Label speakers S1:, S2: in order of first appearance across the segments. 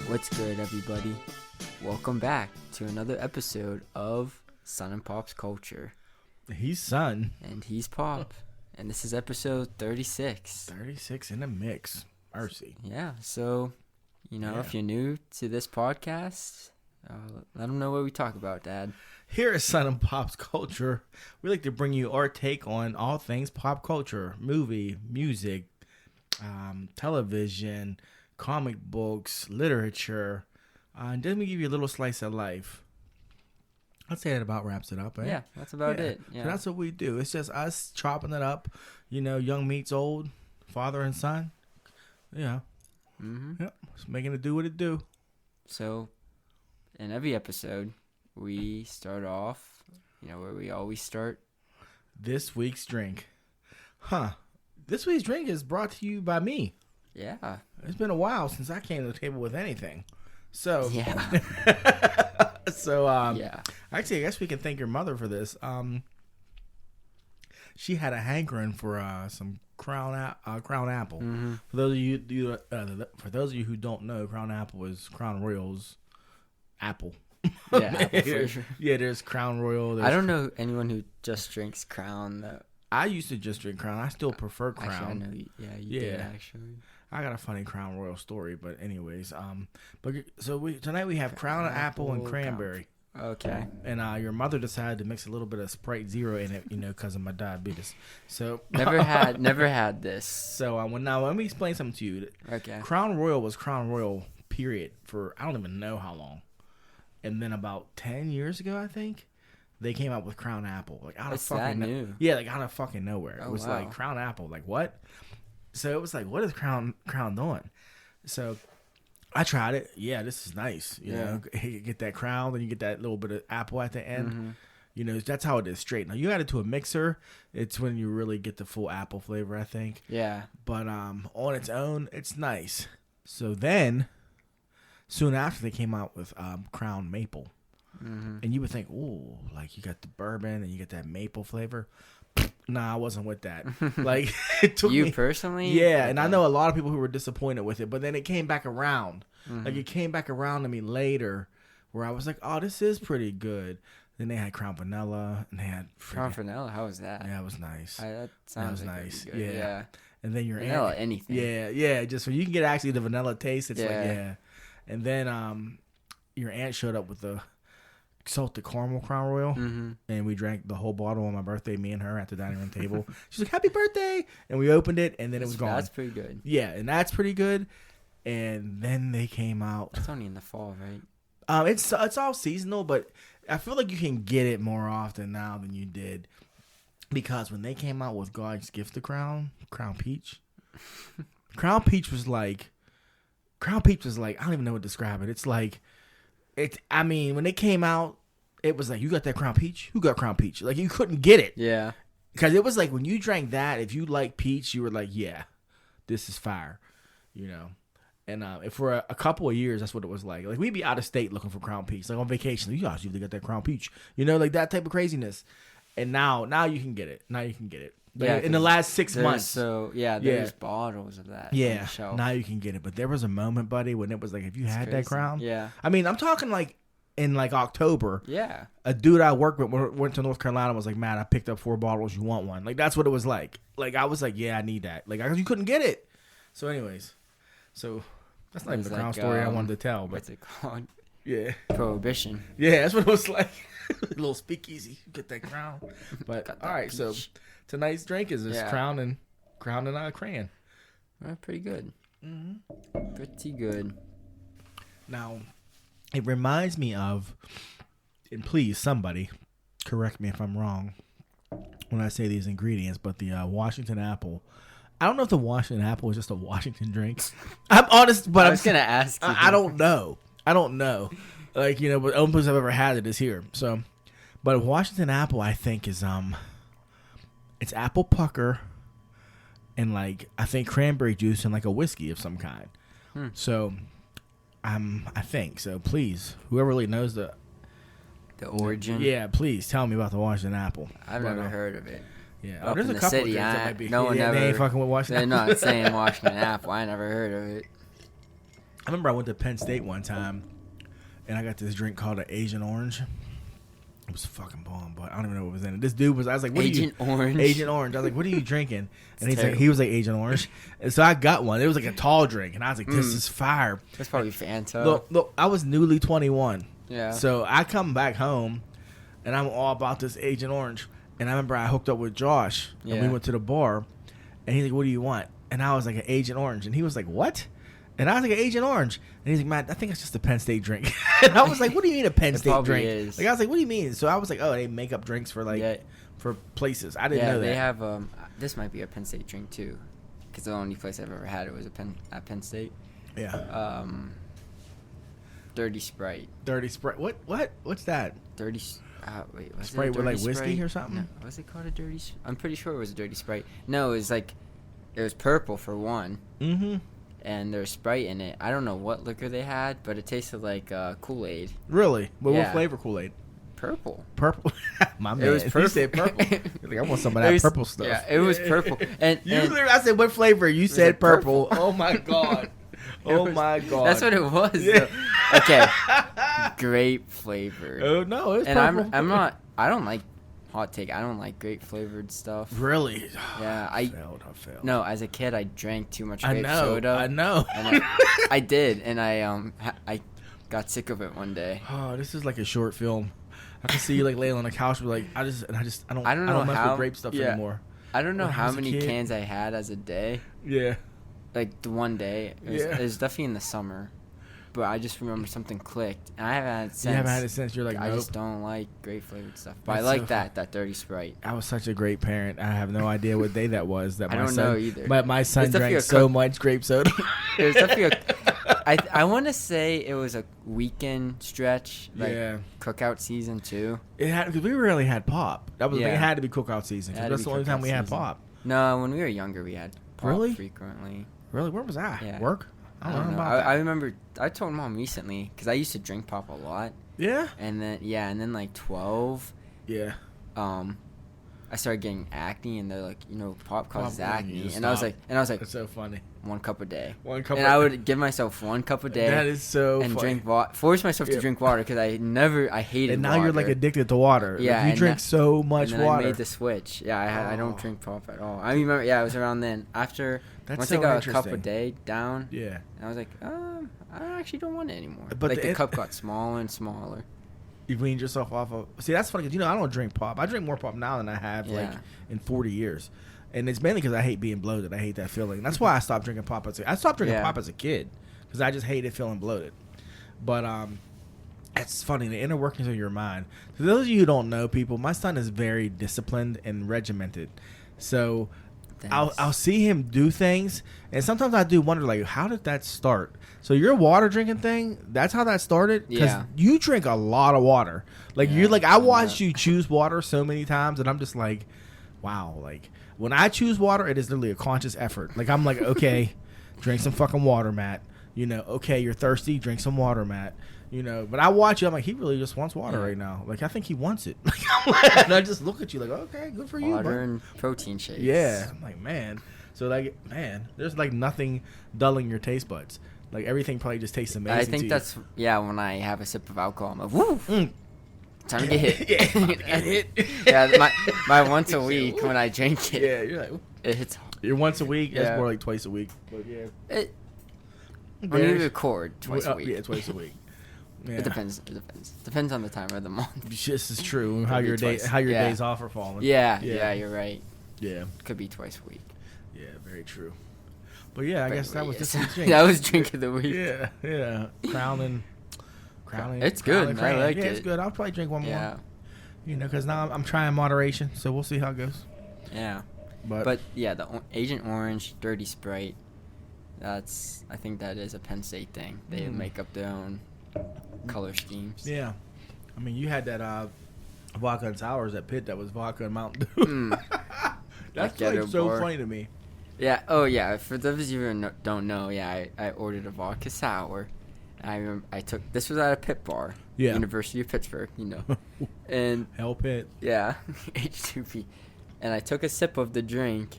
S1: What's good, everybody? Welcome back to another episode of Son and Pop's Culture.
S2: He's Son.
S1: And he's Pop. And this is episode 36.
S2: 36 in the mix. Mercy.
S1: Yeah, so, if you're new to this podcast, let them know what we talk about, Dad.
S2: Here at Son and Pop's Culture, we like to bring you our take on all things pop culture, movie, music, television, comic books, literature, and then we give you a little slice of life. I'd say that about wraps it up, right?
S1: Yeah, that's about it. Yeah.
S2: So that's what we do. It's just us chopping it up, young meets old, father and son. Yeah.
S1: Mm-hmm.
S2: Yep. Just making it do what it do.
S1: So, in every episode, we start off, where we always start.
S2: This week's drink. This week's drink is brought to you by me.
S1: Yeah.
S2: It's been a while since I came to the table with anything. So,
S1: yeah.
S2: Yeah. Actually, I guess we can thank your mother for this. She had a hankering for some Crown Apple.
S1: Mm-hmm.
S2: For those of you who don't know, Crown Apple is Crown Royal's apple.
S1: Yeah, apple flavor.
S2: Yeah, there's Crown Royal.
S1: I don't know anyone who just drinks Crown, though.
S2: I used to just drink Crown. I still prefer Crown.
S1: Actually, I know. You did, actually.
S2: I got a funny Crown Royal story, but anyways, tonight we have Crown Apple and Cranberry.
S1: Okay.
S2: And your mother decided to mix a little bit of Sprite Zero in it, because of my diabetes. So
S1: never had this.
S2: So now let me explain something to you.
S1: Okay.
S2: Crown Royal was Crown Royal, period, for I don't even know how long. And then about 10 years ago, I think, they came out with Crown Apple, like out of fucking
S1: new.
S2: Yeah, like out of fucking nowhere.
S1: Oh,
S2: It was
S1: wow.
S2: like Crown Apple, like what? So it was like, what is Crown doing? So I tried it. Yeah, this is nice. You know, you get that Crown, then you get that little bit of apple at the end.
S1: Mm-hmm.
S2: That's how it is straight. Now you add it to a mixer, it's when you really get the full apple flavor, I think.
S1: Yeah.
S2: But on its own, it's nice. So then, soon after, they came out with Crown Maple.
S1: Mm-hmm.
S2: And you would think, ooh, like you got the bourbon and you get that maple flavor. Nah, I wasn't with that. Like it took
S1: you
S2: me,
S1: personally?
S2: yeah. And I know a lot of people who were disappointed with it, but then it came back around.
S1: Mm-hmm.
S2: Like it came back around to me later, where I was like, oh, this is pretty good. Then they had Crown Vanilla, and they had
S1: Crown Vanilla. How was that?
S2: Yeah, it was nice.
S1: That sounds
S2: like
S1: nice.
S2: Good.
S1: Yeah.
S2: And then your
S1: vanilla, anything.
S2: Yeah. Just so you can get actually the vanilla taste. It's
S1: Yeah.
S2: like yeah. And then your aunt showed up with the salted caramel Crown Royal, and we drank the whole bottle on my birthday. Me and her at the dining room table. She's like, "Happy birthday!" And we opened it, and then it was gone.
S1: That's pretty good.
S2: Yeah, and that's pretty good. And then they came out.
S1: It's only in the fall, right?
S2: It's all seasonal, but I feel like you can get it more often now than you did, because when they came out with God's Gift to Crown Peach, Crown Peach was like I don't even know what to describe it. It's like when they came out, it was like, you got that Crown Peach? Who got Crown Peach? Like you couldn't get it.
S1: Yeah.
S2: Because it was like when you drank that, if you like peach, you were like, yeah, this is fire, And if for a couple of years, that's what it was like. Like we'd be out of state looking for Crown Peach, like on vacation. You guys usually got that Crown Peach, like that type of craziness. And now you can get it. Like,
S1: Yeah,
S2: in the last 6 months.
S1: So there's bottles of that.
S2: Yeah.
S1: On the shelf.
S2: Now you can get it. But there was a moment, buddy, when it was like, if you had that Crown.
S1: Yeah.
S2: I mean, I'm talking like in like October.
S1: Yeah.
S2: A dude I worked with went to North Carolina and was like, "Man, I picked up 4 bottles. You want one?" Like that's what it was like. Like I was like, "Yeah, I need that." Like you couldn't get it. So, anyways, that's not even the Crown story I wanted to tell. But
S1: what's it called?
S2: Yeah.
S1: Prohibition.
S2: Yeah, that's what it was like. A little speakeasy. Get that Crown. But all right,
S1: peach.
S2: so tonight's drink is this Crown and Cran.
S1: Pretty good. Mm-hmm. Pretty good.
S2: Now, it reminds me of, and please, somebody correct me if I'm wrong when I say these ingredients, but the Washington apple. I don't know if the Washington apple is just a Washington drink. I'm honest, but
S1: I was going to ask you.
S2: I don't know. Like, but the only place I've ever had it is here. So, but Washington apple, I think, is, it's apple pucker and, like, I think cranberry juice and, like, a whiskey of some kind. So, I think. So, please, whoever really knows the
S1: origin.
S2: Yeah, please tell me about the Washington apple.
S1: I've never heard of it.
S2: Yeah,
S1: Up
S2: there's
S1: in
S2: a
S1: the
S2: couple
S1: city,
S2: of drinks that might be.
S1: no one
S2: They
S1: ever.
S2: ain't fucking with Washington.
S1: They're not saying Washington apple. I never heard of it.
S2: remember I went to Penn State one time, and I got this drink called an Asian Orange. It was fucking bomb, but I don't even know what was in it. This dude was, I was like, what
S1: Agent
S2: are you?
S1: Orange.
S2: Agent Orange. I was like, what are you drinking? And he's like,
S1: terrible.
S2: he was like, Agent Orange. And so I got one. It was like a tall drink. And I was like, this is fire.
S1: That's probably Fanta.
S2: Look, I was newly 21.
S1: Yeah.
S2: So I come back home, and I'm all about this Agent Orange. And I remember I hooked up with Josh, and we
S1: Yeah.
S2: went to the bar. And he's like, what do you want? And I was like, an Agent Orange. And he was like, what? And I was like, an Agent Orange. And he's like, man, I think it's just a Penn State drink. And I was like, what do you mean a Penn
S1: It
S2: State
S1: probably
S2: drink?
S1: is.
S2: Like, I was like, what do you mean? So I was like, oh, they make up drinks for, like,
S1: Yeah.
S2: for places. I didn't
S1: Yeah,
S2: know that.
S1: they have. This might be a Penn State drink too, because the only place I've ever had it was at Penn State.
S2: Yeah.
S1: Dirty Sprite.
S2: Dirty Sprite. What's that?
S1: Dirty. Wait, was
S2: Sprite
S1: it a
S2: with, like,
S1: Dirty
S2: whiskey
S1: Sprite?
S2: or something?
S1: No, was it called a Dirty? I'm pretty sure it was a Dirty Sprite. No, it was like, it was purple for one,
S2: Mm-hmm.
S1: and there's Sprite in it. I don't know what liquor they had, but it tasted like Kool-Aid.
S2: Really? But what
S1: Yeah.
S2: flavor Kool-Aid?
S1: Purple.
S2: Purple. My man.
S1: It was purple.
S2: You said purple. You're like, I want some of
S1: It
S2: that
S1: was-
S2: purple stuff.
S1: Yeah, it was purple. And,
S2: You
S1: and
S2: literally, I said, what flavor? You said
S1: like
S2: purple.
S1: purple.
S2: Oh, my God.
S1: It
S2: Oh,
S1: was-
S2: my God.
S1: That's what it was.
S2: Yeah.
S1: Though. Okay. Grape flavor.
S2: Oh, no, it's
S1: And
S2: purple.
S1: I don't like hot take. I don't like grape flavored stuff.
S2: Really?
S1: Yeah,
S2: I failed.
S1: No, as a kid I drank too much
S2: I
S1: grape
S2: know.
S1: soda.
S2: I know.
S1: And I did, and I got sick of it one day.
S2: Oh, this is like a short film. I can see you like laying on the couch, but like I don't
S1: I don't know
S2: mess
S1: how-
S2: with grape stuff
S1: yeah.
S2: anymore.
S1: I don't know
S2: When I
S1: how
S2: was a
S1: many
S2: kid.
S1: cans I had as a day.
S2: Yeah.
S1: Like the one day,
S2: Yeah.
S1: it was definitely in the summer, but I just remember something clicked, and I haven't had it since.
S2: You haven't had it since. You're like,
S1: I
S2: nope.
S1: just don't like grape flavored stuff, but
S2: That's
S1: I like
S2: so
S1: that Dirty Sprite.
S2: I was such a great parent. I have no idea what day that was. That
S1: I
S2: my
S1: don't
S2: son,
S1: know either.
S2: But my son
S1: It's definitely
S2: drank
S1: a
S2: so
S1: cook-
S2: much grape soda.
S1: It was definitely I want to say it was a weekend stretch, like
S2: Yeah.
S1: cookout season too.
S2: It had because we rarely had pop. That was
S1: Yeah.
S2: it had to be cookout season. 'cause
S1: It had to
S2: That's
S1: be
S2: the only time
S1: cookout
S2: we had
S1: season.
S2: pop.
S1: No, when we were younger, we had pop
S2: Really?
S1: frequently.
S2: Really? Where was I?
S1: Yeah.
S2: Work?
S1: I don't know. I remember I told mom recently because I used to drink pop a lot,
S2: Yeah.
S1: and then like 12,
S2: Yeah.
S1: I started getting acne, and they're like, pop causes
S2: Pop, you
S1: acne,
S2: just
S1: and I was
S2: stop.
S1: like,
S2: That's so funny.
S1: 1 cup a day,
S2: One cup.
S1: and I would give myself 1 cup a day.
S2: That is so
S1: and
S2: funny.
S1: drink force myself
S2: Yeah.
S1: to drink water because I hated
S2: And now
S1: water.
S2: you're like addicted to water. Like,
S1: Yeah,
S2: you
S1: and
S2: drink
S1: that-
S2: so much
S1: and then
S2: water.
S1: I made the switch. Yeah, I don't
S2: Oh.
S1: drink pop at all. I remember, yeah, it was around then. After
S2: That's
S1: once
S2: so
S1: I got a cup a
S2: interesting.
S1: day down,
S2: Yeah.
S1: and I was like, I actually don't want it anymore.
S2: But
S1: Like the
S2: the-
S1: cup got smaller and smaller.
S2: You weaned yourself off of. See, that's funny because I don't drink pop. I drink more pop now than I have like
S1: Yeah.
S2: in 40 years, and it's mainly because I hate being bloated. I hate that feeling. That's why I stopped drinking pop I stopped drinking
S1: Yeah.
S2: pop as a kid because I just hated feeling bloated. But it's funny the inner workings of your mind. For those of you who don't know, people, my son is very disciplined and regimented. So I'll see him do things, and sometimes I do wonder, like, how did that start? So your water drinking thing, that's how that started? Because
S1: Yeah.
S2: you drink a lot of water. Like,
S1: Yeah,
S2: you're like, I
S1: I
S2: watched
S1: know.
S2: you choose water so many times, and I'm just like, wow. Like, when I choose water, it is literally a conscious effort. Like, I'm like, okay, drink some fucking water, Matt. Okay, you're thirsty, drink some water, Matt. But I watch you, I'm like, he really just wants water
S1: Yeah.
S2: right now. Like, I think he wants it. And I just look at you like, okay, good for you,
S1: water
S2: bud.
S1: and protein shakes.
S2: Yeah, I'm like, man. So like, man, there's like nothing dulling your taste buds. Like everything probably just tastes amazing.
S1: I
S2: to
S1: think
S2: you.
S1: that's when I have a sip of alcohol, I'm like, woo,
S2: Mm.
S1: time to get hit.
S2: Yeah, get hit.
S1: Yeah, my once a week when I drink it,
S2: Yeah, you're like,
S1: it hits.
S2: you're once a week. It's
S1: Yeah.
S2: more like twice a week. But yeah,
S1: It, when you record twice a week.
S2: Yeah, twice a week. Yeah.
S1: It depends. Depends on the time of the month.
S2: This is true. How
S1: Could
S2: your
S1: be
S2: day,
S1: twice.
S2: how your
S1: Yeah.
S2: days off are falling.
S1: Yeah,
S2: Yeah.
S1: yeah, you're right.
S2: Yeah,
S1: Could be twice a week.
S2: yeah, very true. But yeah, I guess that was
S1: Yes.
S2: just drink.
S1: That was drink of the week.
S2: Yeah, yeah. Crowning.
S1: It's good.
S2: Crowning
S1: I
S2: Crown.
S1: like
S2: yeah,
S1: it.
S2: it's good. I'll probably drink one more.
S1: Yeah,
S2: Because now I'm trying moderation, so we'll see how it goes.
S1: yeah.
S2: But,
S1: But yeah, the Agent Orange, Dirty Sprite. I think that is a Penn State thing. They
S2: Mm.
S1: make up their own color schemes.
S2: yeah, I mean, you had that vodka and sours at Pitt that was vodka and Mountain Dew.
S1: Mm.
S2: That's
S1: That
S2: like
S1: ghetto
S2: so
S1: bar.
S2: funny to me.
S1: Yeah. Oh yeah. For those of you who don't know, yeah, I ordered a vodka sour. I remember this was at a Pitt bar.
S2: Yeah.
S1: University of Pittsburgh. And
S2: Hell Pitt.
S1: yeah, H2P. And I took a sip of the drink,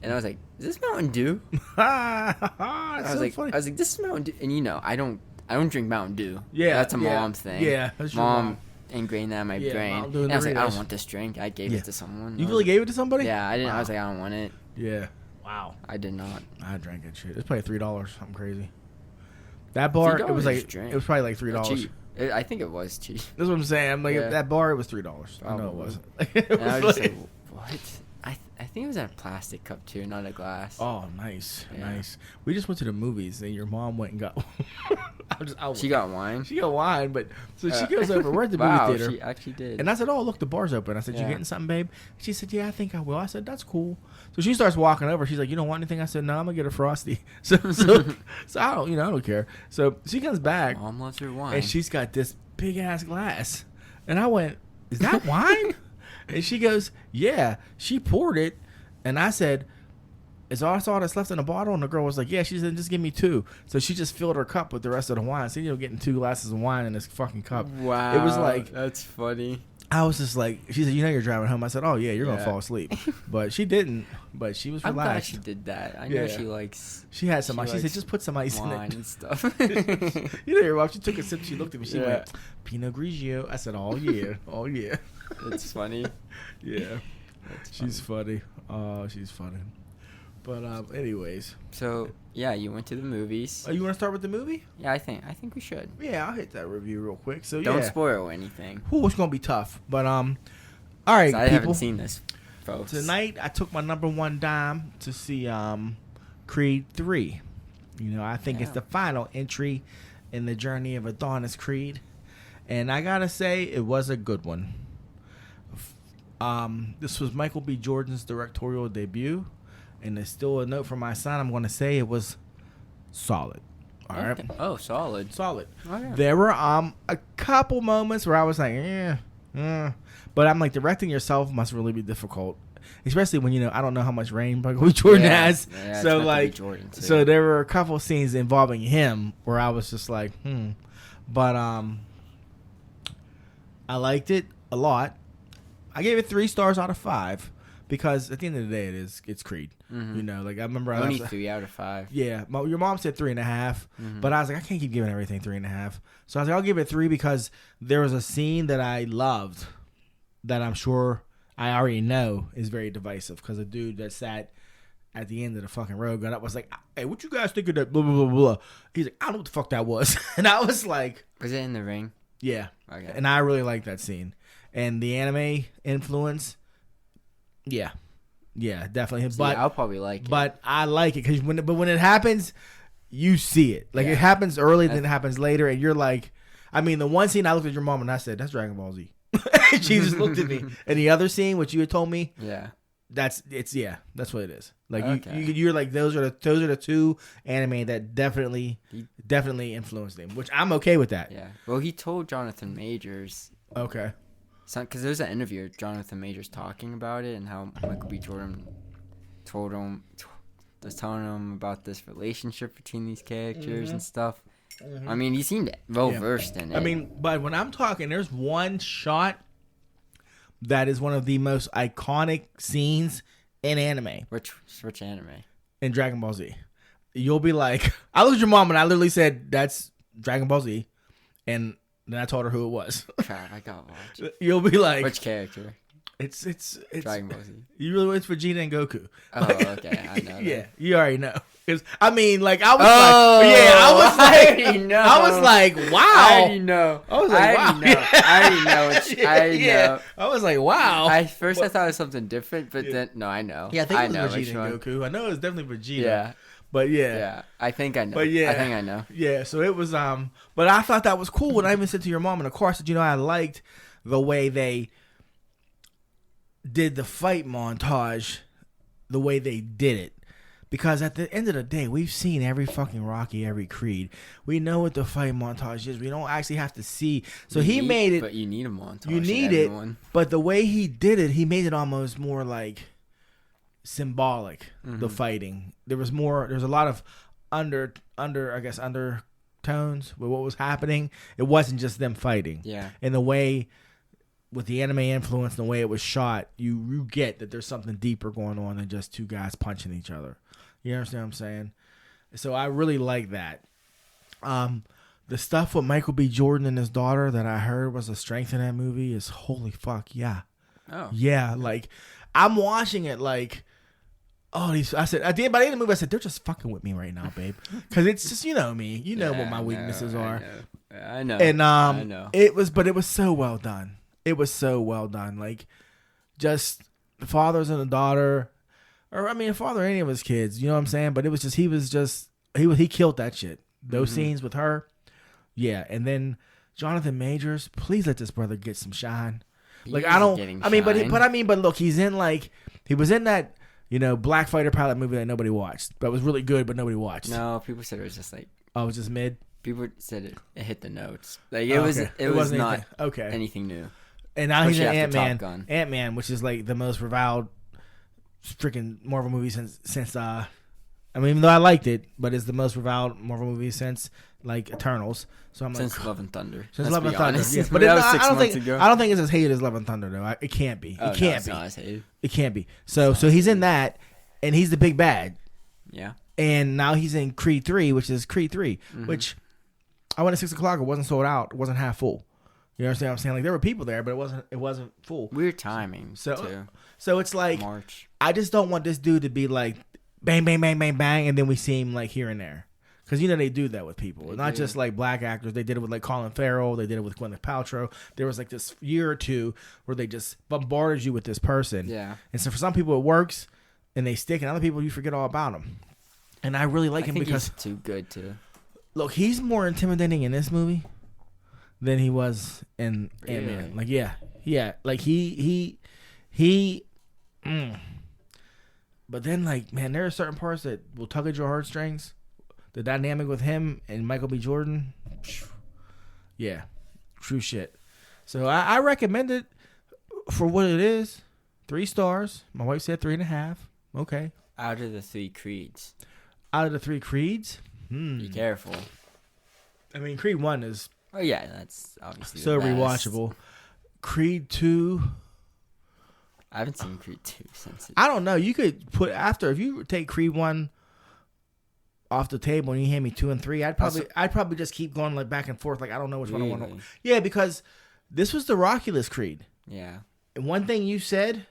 S1: and I was like, "Is this Mountain Dew?"
S2: I
S1: I was like, "This is Mountain Dew," and I don't drink Mountain Dew.
S2: Yeah,
S1: that's a mom's thing.
S2: Yeah, that's your
S1: mom ingrained that in my brain.
S2: Mountain Dew
S1: And I was like, "I
S2: Doritos.
S1: don't want this drink." I gave it to someone.
S2: You really gave it to somebody?
S1: Yeah, I didn't.
S2: Wow.
S1: I was like, "I don't want it."
S2: Yeah. Wow.
S1: I did not.
S2: I drank that shit. It's probably $3. Something crazy. That bar, it was like
S1: drink.
S2: it was probably like $3.
S1: Cheap. I think it was cheap.
S2: That's what I'm saying. I'm like,
S1: Yeah.
S2: that bar, it was $3. I know it
S1: Probably.
S2: wasn't.
S1: And I was just like, "What?" I think it was in a plastic cup too, not a glass.
S2: Oh, nice,
S1: Yeah.
S2: nice. We just went to the movies, and your mom went and got.
S1: She got wine.
S2: She got wine, but so she goes over. We're at the
S1: Wow,
S2: movie theater,
S1: she actually did.
S2: and I said, "Oh, look, the bar's open." I said, "You
S1: Yeah.
S2: getting something, babe?" She said, "Yeah, I think I will." I said, "That's cool." So she starts walking over. She's like, "You don't want anything?" I said, "No, I'm gonna get a frosty." So I don't, I don't care. So she comes back,
S1: Mom loves her wine.
S2: and she's got this big ass glass, and I went, "Is that wine?" And she goes, "Yeah." She poured it, and I said, "Is all that's left in the bottle?" And the girl was like, "Yeah." She said, "Just give me 2." So she just filled her cup with the rest of the wine. So getting 2 glasses of wine in this fucking cup.
S1: Wow,
S2: It was like,
S1: that's funny.
S2: I was just like, she said, "You're driving home." I said, "Oh yeah, you're gonna
S1: Yeah.
S2: fall asleep," but she didn't. But she was
S1: I'm glad
S2: relaxed.
S1: she did that. I know
S2: Yeah.
S1: she likes
S2: She had some.
S1: She
S2: She said,
S1: likes
S2: "Just put some ice in
S1: wine
S2: it."
S1: and stuff.
S2: You know, your mom. She took a sip. She looked at me. She
S1: Yeah.
S2: went, "Pinot Grigio." I said, "Oh yeah, oh yeah."
S1: That's funny.
S2: Yeah,
S1: That's
S2: she's funny. Oh, she's funny. But anyways,
S1: So yeah, you went to the movies.
S2: you want to start with the movie?
S1: Yeah, I think we should.
S2: Yeah, I'll hit that review real quick. So
S1: Don't
S2: yeah,
S1: spoil anything.
S2: Ooh, it's gonna be tough. But all right,
S1: 'Cause I
S2: people.
S1: haven't seen this, folks.
S2: Tonight I took my number 1 dime to see Creed 3. I think it's
S1: Yeah.
S2: the final entry in the journey of Adonis Creed, and I gotta say it was a good one. This was Michael B. Jordan's directorial debut, and it's still a note from my son. I'm gonna say it was solid. All right,
S1: Okay. Oh, solid.
S2: solid.
S1: Oh, yeah.
S2: There were a couple moments where I was like, but I'm like, directing yourself must really be difficult, especially when I don't know how much rain Michael B. Jordan has.
S1: Yeah, it's
S2: So
S1: Michael B.
S2: like,
S1: Jordan, too.
S2: so there were a couple scenes involving him where I was just like, but I liked it a lot. I gave it 3 stars out of 5 because at the end of the day, it's Creed.
S1: Mhm.
S2: Like I remember
S1: Only 3 out of 5.
S2: yeah, your mom said 3.5, but I was like, I can't keep giving everything 3.5. So I was like, I'll give it 3 because there was a scene that I loved that I'm sure I already know is very divisive because a dude that sat at the end of the fucking road got up was like, "Hey, what you guys think of that blah, blah, blah, blah?" He's like, "I don't know what the fuck that was." And I was like,
S1: Was it in the ring?
S2: yeah.
S1: Okay.
S2: And I really like that scene. And the anime influence, yeah, definitely.
S1: See,
S2: But
S1: I'll probably like it.
S2: But I like it because when it happens, you see it. Like
S1: Yeah.
S2: it happens early, then it happens later, and you're like, I mean, the one scene I looked at your mom and I said, "That's Dragon Ball Z." She just looked at me. And the other scene, which you had told me,
S1: yeah.
S2: that's what it is. Like
S1: Okay.
S2: you're like those are the 2 anime that definitely influenced him, which I'm okay with that.
S1: Yeah. Well, he told Jonathan Majors,
S2: Okay.
S1: because there's an interview with Jonathan Majors talking about it and how Michael B. Jordan was telling him about this relationship between these characters and stuff. I mean, he seemed well versed in it.
S2: I mean, but when I'm talking, there's one shot that is one of the most iconic scenes in anime,
S1: which anime?
S2: in Dragon Ball Z. You'll be like, I looked at your mom and I literally said, "That's Dragon Ball Z," and then I told her who it was.
S1: Crap, I gotta watch.
S2: You'll be like,
S1: Which character?
S2: it's
S1: Dragon Ball Z.
S2: You really it's Vegeta and Goku.
S1: Oh, okay, I know.
S2: Yeah, you already know. 'Cause, I mean, like I was
S1: Oh,
S2: like, yeah, I was like,
S1: already know.
S2: I was like, wow.
S1: I already know.
S2: I was like, wow.
S1: already know. I already know. I already know.
S2: I was like, wow.
S1: I thought it was something different, but then no, I know.
S2: Yeah, I think it was
S1: know
S2: Vegeta
S1: which
S2: and
S1: one.
S2: Goku. I know it was definitely Vegeta.
S1: Yeah,
S2: But yeah.
S1: yeah. I think I know.
S2: But yeah.
S1: I think I know.
S2: Yeah, so it was but I thought that was cool when I even said to your mom in the car, I said, I liked the way they did the fight montage, the way they did it. Because at the end of the day, we've seen every fucking Rocky, every Creed. We know what the fight montage is. We don't actually have to see. So made it.
S1: But you need a montage.
S2: You need it. But the way he did it, he made it almost more like symbolic. The fighting. There's a lot of undertones with what was happening. It wasn't just them fighting.
S1: Yeah.
S2: And the way with the anime influence and the way it was shot, you get that there's something deeper going on than just two guys punching each other. You understand what I'm saying? So I really like that. The stuff with Michael B. Jordan and his daughter that I heard was a strength in that movie is holy fuck, yeah.
S1: Oh.
S2: Yeah, like, I'm watching it like, I said, by the end of the movie, I said, they're just fucking with me right now, babe. Because it's just, you know me. You know what my weaknesses are.
S1: I know.
S2: And
S1: I know.
S2: it was so well done. It was so well done. Like, just the fathers and the daughter, or I mean, the father or any of his kids, you know what I'm saying? But it was just, he killed that shit. Those scenes with her. Yeah, and then Jonathan Majors, please let this brother get some shine. Like, I don't, I mean, but look, he was in that, you know, Black Fighter Pilot movie that nobody watched. That was really good, but nobody watched.
S1: No, people said it was just like.
S2: Oh, it was just mid?
S1: People said it hit the notes. Like, it was not anything new.
S2: And now he's in Ant-Man. Ant-Man, which is like the most reviled freaking Marvel movie since I mean, even though I liked it, but it's the most reviled Marvel movie since like Eternals. So I'm
S1: since Love and Thunder.
S2: Since Love and Thunder, yes. But
S1: that was 6 months ago.
S2: I don't think it's as hated as Love and Thunder though. It can't be.
S1: It can't be. Not as hated.
S2: It can't be. So he's in that, and he's the big bad.
S1: Yeah.
S2: And now he's in Creed 3, which is Creed 3, which I went at 6 o'clock. It wasn't sold out. It wasn't half full. You understand what I'm saying? Like, there were people there, but it wasn't full.
S1: Weird timing.
S2: So it's like
S1: March.
S2: I just don't want this dude to be like bang, bang, bang, bang, bang, and then we see him like here and there. Because, you know, they do that with people. Not just like black actors. They did it with like Colin Farrell. They did it with Gwyneth Paltrow. There was like this year or two where they just bombarded you with this person.
S1: Yeah.
S2: And so for some people it works and they stick, and other people you forget all about them. And I really like him because
S1: he's too good to. Look,
S2: he's more intimidating in this movie than he was in Ant-Man. Like, yeah. Like he. But then, like, man, there are certain parts that will tug at your heartstrings. The dynamic with him and Michael B. Jordan, yeah, true shit. So I recommend it for what it is. 3 stars. My wife said 3.5. Okay.
S1: Out of the 3 Creeds.
S2: Out of the 3 Creeds?
S1: Be careful.
S2: I mean, Creed 1 is...
S1: Oh, yeah, that's obviously
S2: so
S1: the best.
S2: Rewatchable. Creed 2...
S1: I haven't seen Creed 2 since it...
S2: I don't know. You could put after... If you take Creed 1 off the table and you hand me 2 and 3, I'd probably just keep going like back and forth. Like, I don't know which one I want to... Yeah, because this was the Rocky-less Creed.
S1: Yeah.
S2: And one thing you said,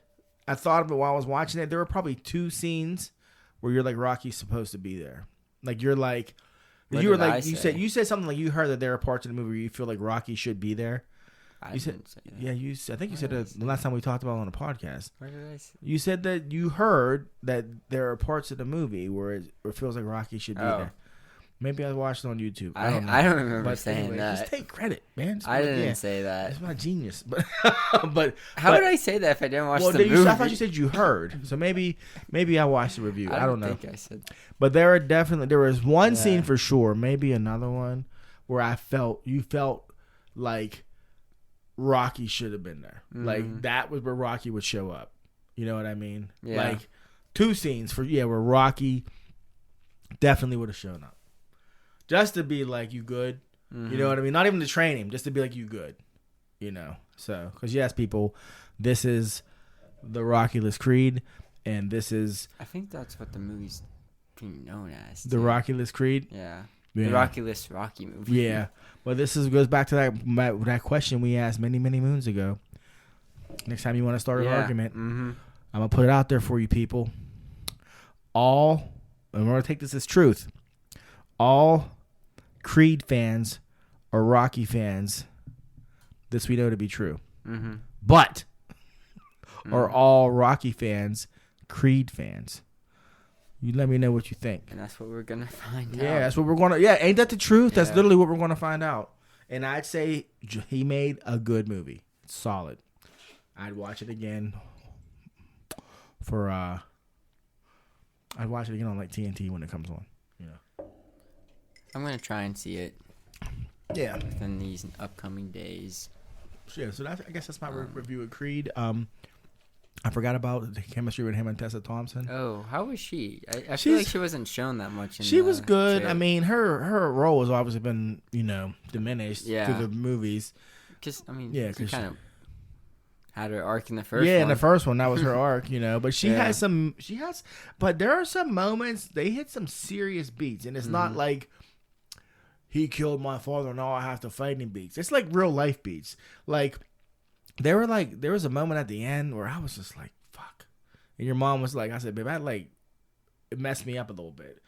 S2: I thought of it while I was watching it. There were probably 2 scenes where you're like, Rocky's supposed to be there. Like, you're like... You said something like you heard that there are parts of the movie where you feel like Rocky should be there.
S1: I didn't say that.
S2: Yeah, I think you said that the last time we talked about it on the podcast.
S1: Where did I say?
S2: You said that you heard that there are parts of the movie where it feels like Rocky should be there. Maybe I watched it on YouTube. I don't know.
S1: I don't remember saying that.
S2: Just take credit, man.
S1: I didn't say that.
S2: It's my genius. But
S1: how would I say that if I didn't watch the movie?
S2: I thought you said you heard. So maybe I watched the review. I don't know.
S1: I think I said.
S2: But there was one scene for sure, maybe another one, where you felt like Rocky should have been there. Like, that was where Rocky would show up. You know what I mean?
S1: Yeah.
S2: Like, 2 scenes where Rocky definitely would have shown up. Just to be like, you good? You know what I mean? Not even to train him, just to be like, you good? You know? So, because yes, people, this is the Rocky-less Creed, and this is...
S1: I think that's what the movie's being known as.
S2: The Rocky-less Creed?
S1: Yeah. The Rocky-less Rocky movie.
S2: Yeah. Well, goes back to that question we asked many, many moons ago. Next time you want to start an argument, I'm going to put it out there for you people. And we're going to take this as truth. All Creed fans are Rocky fans. This we know to be true. But are all Rocky fans Creed fans? You let me know what you think.
S1: And that's what we're going to find out.
S2: Yeah, that's what we're going to... Yeah, ain't that the truth? Yeah. That's literally what we're going to find out. And I'd say he made a good movie. Solid. I'd watch it again I'd watch it again on like TNT when it comes on. You know.
S1: I'm going to try and see it.
S2: Yeah.
S1: Within these upcoming days.
S2: Yeah, so I guess that's my review of Creed. I forgot about the chemistry with him and Tessa Thompson.
S1: Oh, how was she? I feel like she wasn't shown that much.
S2: She was good. Trailer. I mean, her role has obviously been, diminished through the movies.
S1: Because, I mean, had her arc in the first
S2: Yeah,
S1: one.
S2: in the first one, that was her arc, you know. But she
S1: Yeah.
S2: has, but there are some moments, they hit some serious beats. And it's not like, he killed my father and now I have to fight him beats. It's like real life beats. Like, there was a moment at the end where I was just like, fuck. And your mom was like, I said, babe, it messed me up a little bit.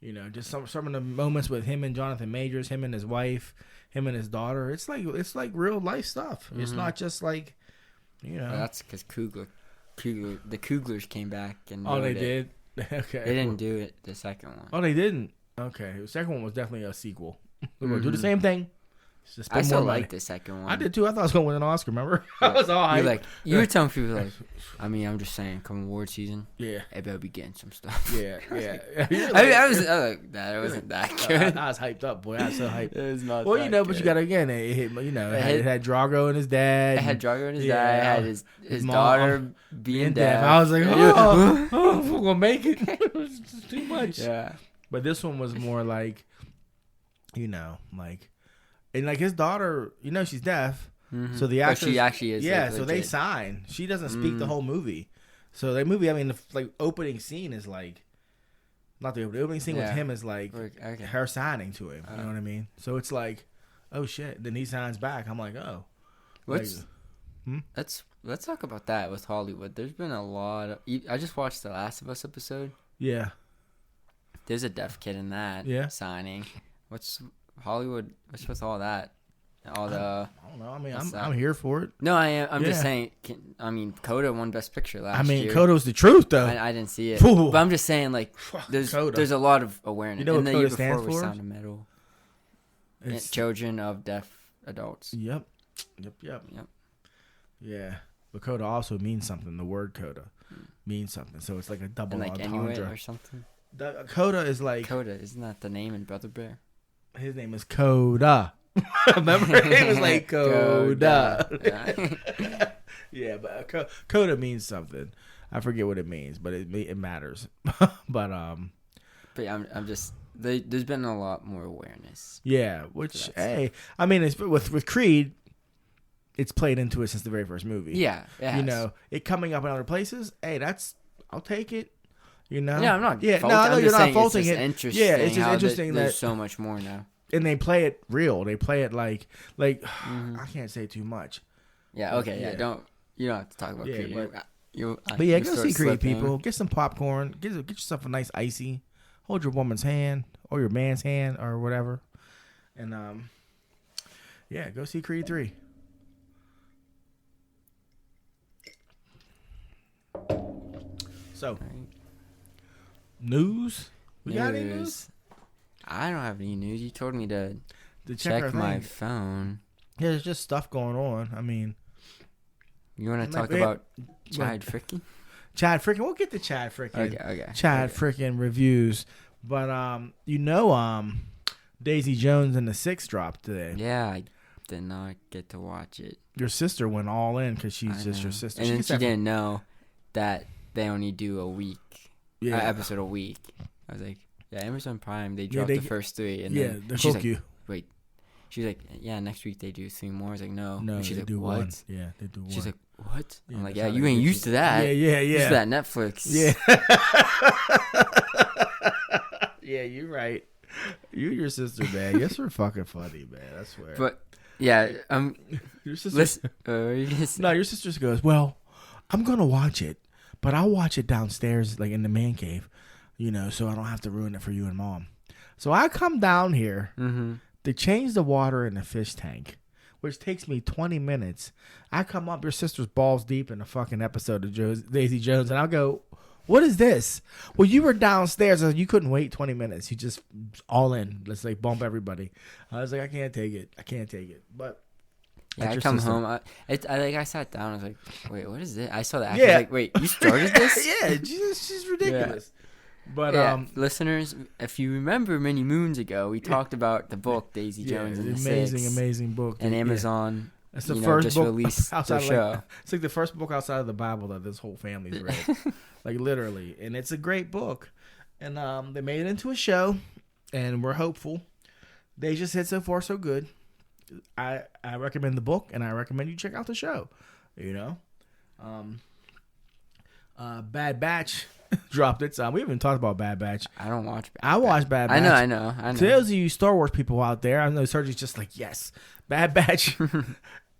S2: You know, just some of the moments with him and Jonathan Majors, him and his wife, him and his daughter. It's like real life stuff. It's not just like, you know.
S1: Well, that's because the Kuglers came back and
S2: Oh, they
S1: wrote it.
S2: did? Okay.
S1: They didn't do it the second one.
S2: Oh, they didn't? Okay. The second one was definitely a sequel. We're going to do the same thing. Just
S1: I
S2: spend
S1: still
S2: more money.
S1: like the second one.
S2: I did too. I thought I was going to win an Oscar, remember? I was all
S1: You're
S2: hyped.
S1: like, you were telling people like, I mean, I'm just saying, come award season,
S2: Yeah.
S1: I better be getting some stuff.
S2: Yeah.
S1: I was like, that. It wasn't that good.
S2: I was hyped up, boy. I was so hyped.
S1: It was not.
S2: Well,
S1: that
S2: you know, but
S1: good.
S2: you got to, again, it had Drago and his
S1: It
S2: dad.
S1: had Drago and his
S2: Yeah.
S1: dad. It had his
S2: mom
S1: daughter being deaf.
S2: I was like, oh, we're going to make it. It's just too much.
S1: Yeah.
S2: But this one was more like, you know, like, and like his daughter, you know, she's deaf. So the actress,
S1: she actually is.
S2: yeah.
S1: like,
S2: So they
S1: legit.
S2: sign. She doesn't speak the whole movie. So that movie, I mean, the like opening scene is like, not the opening scene with
S1: Yeah.
S2: him is like
S1: Okay.
S2: her signing to him. You know what I mean? So it's like, oh shit. Then he signs back. I'm like, oh.
S1: Let's
S2: Like,
S1: let's talk about that with Hollywood. There's been a lot of. I just watched the Last of Us episode.
S2: yeah.
S1: There's a deaf kid in that.
S2: Yeah.
S1: Signing. What's Hollywood? What's with all that? All the.
S2: I don't know. I mean,
S1: What's
S2: I'm
S1: that?
S2: here for it.
S1: No, I am. I'm just
S2: Yeah.
S1: saying. Coda won Best Picture last
S2: I mean,
S1: year.
S2: Kodo's the truth, though.
S1: I didn't see it,
S2: Ooh.
S1: but I'm just saying, like, there's
S2: Coda.
S1: a lot of awareness.
S2: You know
S1: and
S2: what
S1: the year
S2: Coda stands
S1: before was
S2: for?
S1: Sound of Metal.
S2: It's-
S1: Children of deaf adults.
S2: Yep.
S1: Yep.
S2: Yeah. But coda also means something. The word coda means something. So it's like a double
S1: And like Inuit
S2: entendre.
S1: or something.
S2: Coda is like,
S1: Coda, isn't that the name in Brother Bear?
S2: his name is Coda. Remember? It was like Coda.
S1: Yeah.
S2: Yeah, but coda means something. I forget what it means, but it matters. But
S1: But yeah, I'm just there's been a lot more awareness.
S2: yeah, which
S1: So
S2: hey, I mean, it's with Creed, it's played into it since the very first movie.
S1: Yeah, it
S2: You
S1: has.
S2: know, it coming up in other places. Hey, I'll take it. You know.
S1: Yeah, I'm not.
S2: Yeah,
S1: faulting,
S2: no, I know
S1: I'm
S2: you're
S1: just
S2: not
S1: saying
S2: faulting
S1: it's just
S2: it.
S1: Interesting
S2: Yeah, it's just
S1: how
S2: interesting
S1: there's
S2: that-
S1: so much more now.
S2: And they play it real. They play it like
S1: Mm-hmm.
S2: I can't say too much.
S1: Yeah. Okay. Yeah.
S2: Yeah.
S1: You don't have to talk about
S2: Yeah,
S1: Creed.
S2: but-
S1: But
S2: yeah, go see Creed, people. Get some popcorn. Get yourself a nice icy. Hold your woman's hand or your man's hand or whatever, and yeah, go see Creed 3. So, news. We got any news?
S1: I don't have any news. You told me to
S2: To
S1: check
S2: our
S1: my
S2: thing.
S1: phone.
S2: Yeah, there's just stuff going on. I mean,
S1: You want to
S2: Like,
S1: talk about Chad Frickin?
S2: Chad Frickin. We'll get to Chad Frickin.
S1: Okay.
S2: Chad Frickin reviews, but Daisy Jones and the Six dropped today.
S1: Yeah, I did not get to watch it.
S2: Your sister went all in because she's
S1: I
S2: just your
S1: know.
S2: sister.
S1: And then
S2: gets
S1: she
S2: that from-
S1: didn't know that they only do a week,
S2: Yeah,
S1: episode a week. I was like, yeah, Amazon Prime, they
S2: Yeah,
S1: dropped
S2: they-
S1: the first 3. And
S2: yeah,
S1: then
S2: they
S1: she's
S2: hook
S1: like,
S2: you.
S1: wait. She's like, yeah, next week they do 3 more. I was like, no.
S2: No,
S1: And she's
S2: they
S1: like,
S2: do
S1: what?
S2: one. Yeah, they do one.
S1: She's like, what?
S2: Yeah,
S1: I'm like,
S2: that's
S1: yeah,
S2: how
S1: you
S2: they
S1: ain't
S2: get
S1: used to that.
S2: Yeah,
S1: Used to that Netflix.
S2: Yeah. Yeah, you're right. You and your sister, man. Yes, we're fucking funny, man. I swear.
S1: But, yeah,
S2: your sister.
S1: listen. You just,
S2: No, your sister goes, well, I'm going to watch it, but I'll watch it downstairs, like in the man cave, so I don't have to ruin it for you and mom. So I come down here to change the water in the fish tank, which takes me 20 minutes. I come up, your sister's balls deep in a fucking episode of Daisy Jones, and I'll go, what is this? Well, you were downstairs, and you couldn't wait 20 minutes. You just all in. Let's like bump everybody. I was like, I can't take it. But
S1: yeah,
S2: that's
S1: I
S2: your
S1: come
S2: sister.
S1: home. I sat down. I was like, wait, what is this? I saw that. I
S2: Yeah.
S1: was like, wait, you started this?
S2: Yeah, she's ridiculous. But
S1: Yeah, listeners, if you remember many moons ago, we talked about the book Daisy Jones and the Six,
S2: amazing book.
S1: and
S2: dude.
S1: Amazon.
S2: Yeah. It's the
S1: you know,
S2: first
S1: just
S2: book
S1: released
S2: outside
S1: the
S2: of,
S1: show.
S2: it's like the first book outside of the Bible that this whole family's read, like literally, and it's a great book. And they made it into a show, and we're hopeful. They just hit so far so good. I recommend the book, and I recommend you check out the show. Bad Batch dropped its. We haven't talked about Bad Batch.
S1: I don't watch.
S2: I watch Bad Batch.
S1: I know.
S2: To those of you Star Wars people out there, I know Sergio's just like, yes, Bad Batch.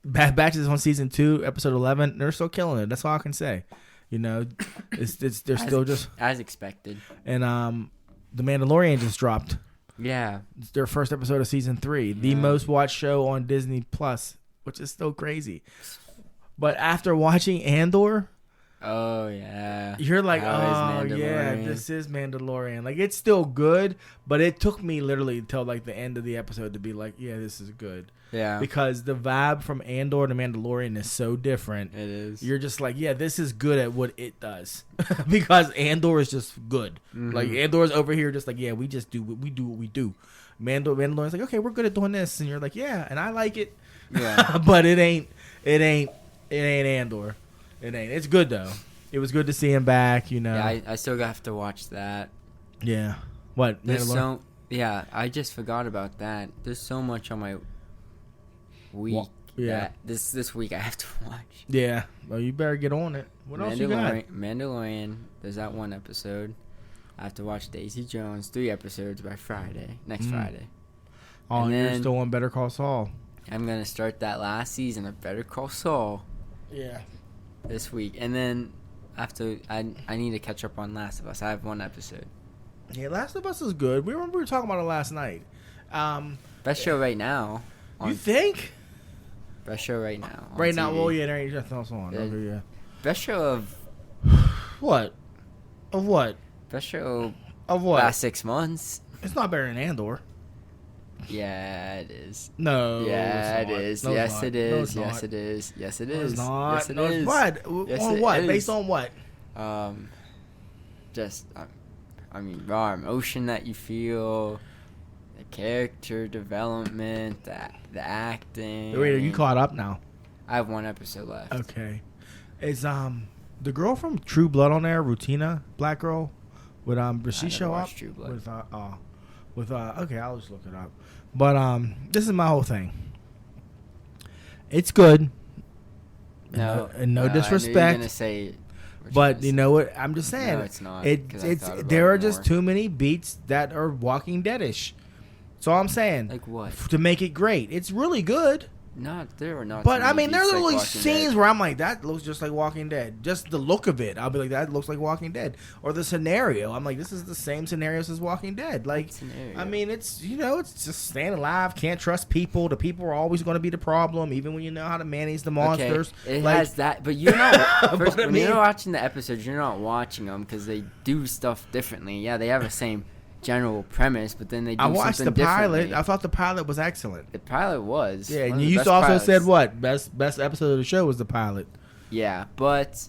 S2: Bad Batch is on season 2, episode 11. They're still killing it. That's all I can say. You know, they're still just
S1: as expected.
S2: And The Mandalorian just dropped.
S1: Yeah,
S2: It's their first episode of season 3, the most watched show on Disney Plus, which is still crazy. But after watching Andor,
S1: oh yeah,
S2: you're like,
S1: How
S2: oh
S1: is
S2: yeah,
S1: Mandalorian?
S2: this is Mandalorian. Like, it's still good, but it took me literally until like the end of the episode to be like, yeah, this is good.
S1: yeah.
S2: Because the vibe from Andor to Mandalorian is so different.
S1: It is.
S2: You're just like, yeah, this is good at what it does. Because Andor is just good.
S1: Mhm.
S2: Like, Andor's over here just like, yeah, we just do what we do. Mandalorian's like, okay, we're good at doing this. And you're like, yeah, and I like it.
S1: Yeah.
S2: But it ain't Andor. It ain't. It's good, though. It was good to see him back, you know.
S1: Yeah, I still have to watch that.
S2: Yeah. What?
S1: There's
S2: Mandalorian?
S1: yeah, I just forgot about that. There's so much on my week.
S2: Yeah.
S1: that this week I have to watch.
S2: Yeah. Well, you better get on it. What else you got?
S1: Mandalorian. There's that one episode. I have to watch Daisy Jones 3 episodes by next Friday.
S2: Oh,
S1: and
S2: you're
S1: then-
S2: still on Better Call Saul.
S1: I'm gonna start that last season of Better Call Saul
S2: Yeah.
S1: this week, and then after I need to catch up on Last of Us. I have one episode.
S2: Yeah, Last of Us is good. We were talking about it last night.
S1: Best show right now.
S2: You think?
S1: Best show right now. on
S2: Right now,
S1: TV.
S2: well, yeah, there ain't nothing else on.
S1: Yeah.
S2: Okay, yeah.
S1: Best show of
S2: What? Of what?
S1: best show
S2: Of what?
S1: last 6 months.
S2: It's not better than Andor.
S1: Yeah, it is.
S2: No.
S1: Yeah,
S2: it's
S1: it
S2: not.
S1: is.
S2: No, it's
S1: yes,
S2: not.
S1: it
S2: No,
S1: is.
S2: it's
S1: Yes,
S2: not.
S1: it is. Yes, it
S2: No,
S1: is.
S2: it's not.
S1: Yes, it
S2: No, it's
S1: is.
S2: what?
S1: Yes,
S2: On
S1: it
S2: what?
S1: is.
S2: Based on what?
S1: Just I mean, raw emotion that you feel, the character development, the acting.
S2: Wait, are you caught up now?
S1: I have one episode left.
S2: Okay. Is the girl from True Blood on there, Rutina, black girl? Would does she
S1: I never
S2: show up?
S1: watched True Blood.
S2: With okay, I'll just look it up. But this is my whole thing. It's good.
S1: No,
S2: and no
S1: I knew you were
S2: disrespect.
S1: gonna say, what
S2: But
S1: gonna
S2: you
S1: say.
S2: know what? I'm just saying.
S1: No, it's not,
S2: It,
S1: 'cause I
S2: it's
S1: thought about
S2: there
S1: it
S2: are just
S1: more.
S2: too many beats that are Walking Deadish. That's all I'm saying.
S1: Like what?
S2: To make it great, it's really good.
S1: Not there or not.
S2: But
S1: too
S2: I
S1: many
S2: mean, there's
S1: beats like
S2: little
S1: Walking
S2: scenes
S1: Dead.
S2: where I'm like, that looks just like Walking Dead. Just the look of it, I'll be like, that looks like Walking Dead. Or the scenario, I'm like, this is the same scenarios as Walking Dead. Like,
S1: Scenario.
S2: I mean, it's it's just staying alive. Can't trust people. The people are always going to be the problem, even when you know how to manage the monsters.
S1: Okay, it
S2: Like-
S1: has that, but you're not. First,
S2: But I
S1: when
S2: mean-
S1: you're watching the episodes, you're not watching them because they do stuff differently. Yeah, they have the same general premise, but then they do
S2: I watched the
S1: something
S2: pilot.
S1: differently.
S2: I thought the pilot was excellent.
S1: The pilot was.
S2: Yeah,
S1: one
S2: and
S1: of the
S2: you
S1: best
S2: also
S1: pilots.
S2: said what best episode of the show was the pilot.
S1: Yeah, but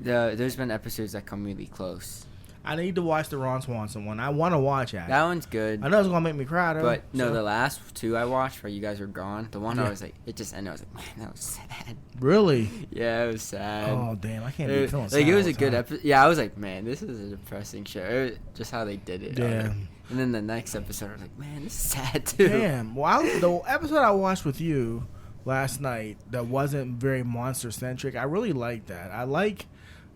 S1: there's been episodes that come really close.
S2: I need to watch the Ron Swanson one. I want to watch that.
S1: That one's good.
S2: I know it's gonna make me cry though.
S1: But no,
S2: so-
S1: the last 2 I watched where you guys were gone, the one
S2: Yeah.
S1: I was like, it just ended. I was like, man, that was sad.
S2: Really.
S1: Yeah, it was sad.
S2: Oh damn! I can't be feeling
S1: Like
S2: sad
S1: it was
S2: all
S1: a
S2: the
S1: good
S2: time.
S1: episode. Yeah, I was like, man, this is a depressing show. Just how they did it. I was
S2: Yeah.
S1: like- and then the next episode, I was like, man, this is sad too.
S2: Damn. Well, the episode I watched with you last night that wasn't very monster centric. I really like that. I like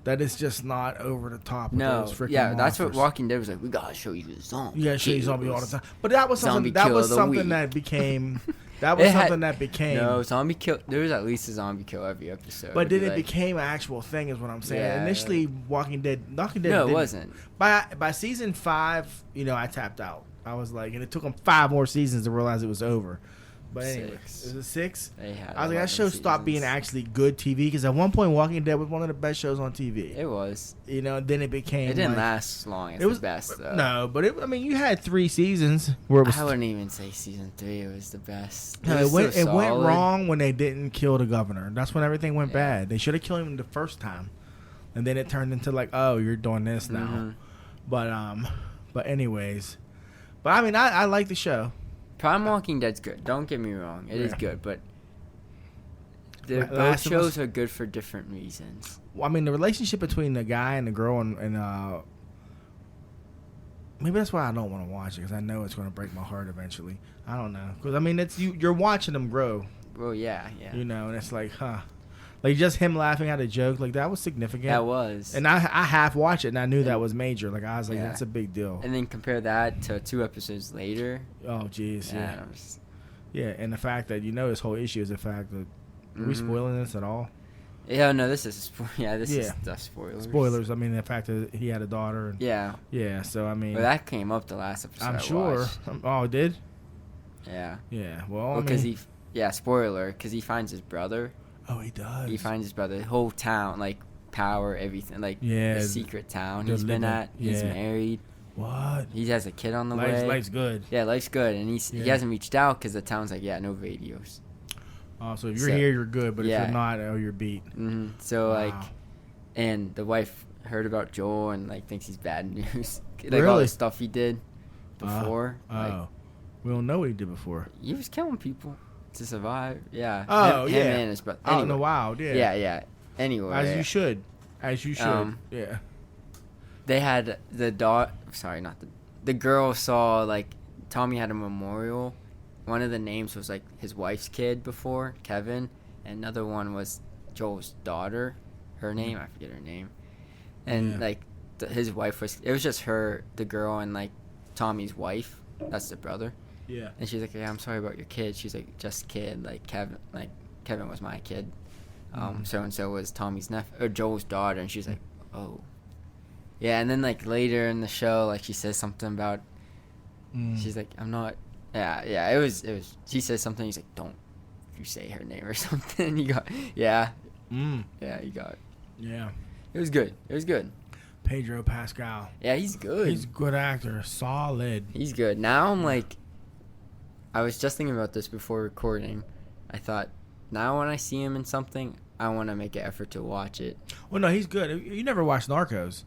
S2: that it's just not over the top. With
S1: No,
S2: those freaking
S1: yeah, that's what
S2: monsters.
S1: Walking Dead was like. We gotta show you the zombie.
S2: You gotta show you zombie all the time. But that was
S1: Zombie
S2: something. That
S1: kill
S2: was
S1: of the
S2: something
S1: week.
S2: that became. That was
S1: It had-
S2: something that became.
S1: No, zombie kill. There was at least a zombie kill every episode.
S2: But
S1: It'd be
S2: then it
S1: like-
S2: became an actual thing, is what I'm saying.
S1: Yeah.
S2: Initially, Walking Dead.
S1: No, it
S2: didn't.
S1: wasn't.
S2: By season 5, I tapped out. I was like, and it took them 5 more seasons to realize it was over. But anyway,
S1: 6.
S2: is it 6?
S1: They had.
S2: I was like, that
S1: 11
S2: show stopped being
S1: seasons.
S2: actually good TV because at one point, Walking Dead was one of the best shows on TV.
S1: It was.
S2: Then it became.
S1: It didn't
S2: like,
S1: last long. It's
S2: It was
S1: the best though.
S2: No, but you had 3 seasons where it was.
S1: I wouldn't even say season 3 was the best.
S2: No,
S1: was
S2: it
S1: so
S2: went
S1: solid.
S2: wrong when they didn't kill the governor. That's when everything went
S1: Yeah.
S2: bad. They should have killed him the first time, and then it turned into like, oh, you're doing this now.
S1: Mhm.
S2: But anyways, I mean, I like the show.
S1: Prime Walking Dead's good. Don't get me wrong. It is
S2: Yeah.
S1: good, but both
S2: Last of Us-
S1: shows are good for different reasons.
S2: Well, I mean, the relationship between the guy and the girl, and maybe that's why I don't want to watch it because I know it's going to break my heart eventually. I don't know because I mean, it's you're watching them grow,
S1: Well, yeah.
S2: and it's like, huh. Like just him laughing at a joke, like that was significant.
S1: That was.
S2: And I half watched it, and I knew that was major. Like I was like,
S1: Yeah.
S2: that's a big deal.
S1: And then compare that to 2 episodes later.
S2: Oh, jeez, yeah.
S1: it was-
S2: Yeah, and the fact that his whole issue is the fact that are we
S1: Mhm.
S2: spoiling this at all?
S1: Yeah, no, this is this is
S2: Yeah.
S1: the spoilers.
S2: Spoilers. I mean, the fact that he had a daughter. And,
S1: Yeah,
S2: yeah. So I mean,
S1: but that came up the last episode.
S2: I'm
S1: I
S2: sure.
S1: watched.
S2: Oh, it did.
S1: Yeah.
S2: Yeah. Well,
S1: Well,
S2: I
S1: because
S2: mean,
S1: spoiler, because he finds his brother.
S2: oh, he does.
S1: He finds his brother. The whole town, like power, everything, like
S2: Yeah.
S1: the secret town
S2: they're
S1: he's been
S2: living-
S1: at. He's
S2: yeah.
S1: married.
S2: What?
S1: He has a kid on the way.
S2: Life's good.
S1: Yeah, life's good, and he
S2: Yeah.
S1: hasn't reached out because the town's like, yeah, no radios.
S2: So if you're
S1: So-
S2: here, you're good. But
S1: yeah.
S2: if you're not, oh, you're beat.
S1: So like,
S2: Wow.
S1: and the wife heard about Joel and like thinks he's bad news. Like all
S2: Really?
S1: the stuff he did before. like,
S2: Oh, we don't know what he did before.
S1: he was killing people to survive. Yeah.
S2: Oh,
S1: him
S2: yeah.
S1: and his brother.
S2: Out in the
S1: Anyway.
S2: wild, yeah.
S1: Yeah. Anyway,
S2: As you should. As you should. Yeah.
S1: they had the dog. Sorry, not the girl saw like Tommy had a memorial. One of the names was like his wife's kid before, Kevin. And another one was Joel's daughter. Her name, I forget her name. And
S2: Yeah.
S1: like his wife was. It was just her, the girl, and like Tommy's wife. That's the brother.
S2: Yeah.
S1: And she's like, "Yeah, I'm sorry about your kid." She's like, "Just kid, like Kevin was my kid. So and so was Tommy's nephew or Joel's daughter." And she's like, "Oh, yeah." And then like later in the show, like she says something about. She's like, "I'm not." Yeah. It was. She says something. He's like, "Don't you say her name or something." You got. Yeah. Yeah. You got.
S2: Yeah.
S1: It was good.
S2: Pedro Pascal.
S1: Yeah, he's good.
S2: He's a good actor. Solid.
S1: He's good. Now I'm like, I was just thinking about this before recording. I thought, now when I see him in something, I want to make an effort to watch it.
S2: Well, no, he's good. You never watched Narcos.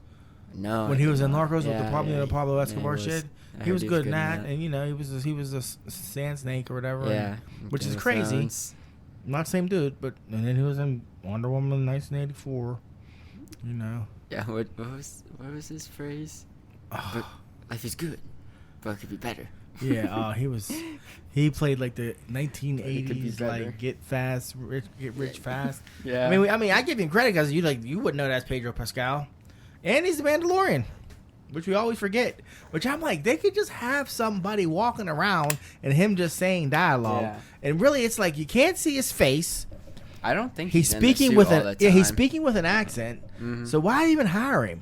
S1: No.
S2: When he was in
S1: no.
S2: Narcos with the
S1: Yeah,
S2: Pablo
S1: yeah,
S2: Escobar
S1: he was.
S2: shit,
S1: I
S2: he
S1: heard
S2: was good in that.
S1: in
S2: And, he was a sand snake or whatever.
S1: Yeah.
S2: which is
S1: Game of
S2: crazy.
S1: Thrones.
S2: Not the same dude, but and then he was in Wonder Woman 1984.
S1: Yeah, what was his phrase? But life is good, but it could be better.
S2: Yeah, he played like the
S1: It could be
S2: 1980s
S1: better.
S2: like get rich fast.
S1: Yeah.
S2: I mean, I give him credit because you wouldn't know that's Pedro Pascal, and he's the Mandalorian, which we always forget. Which I'm like, they could just have somebody walking around and him just saying dialogue,
S1: Yeah.
S2: and really it's like you can't see his face.
S1: I don't think
S2: He's
S1: in the
S2: speaking
S1: suit
S2: with
S1: all
S2: an
S1: the
S2: he's
S1: time.
S2: speaking with an accent.
S1: Mhm.
S2: So why even hire him?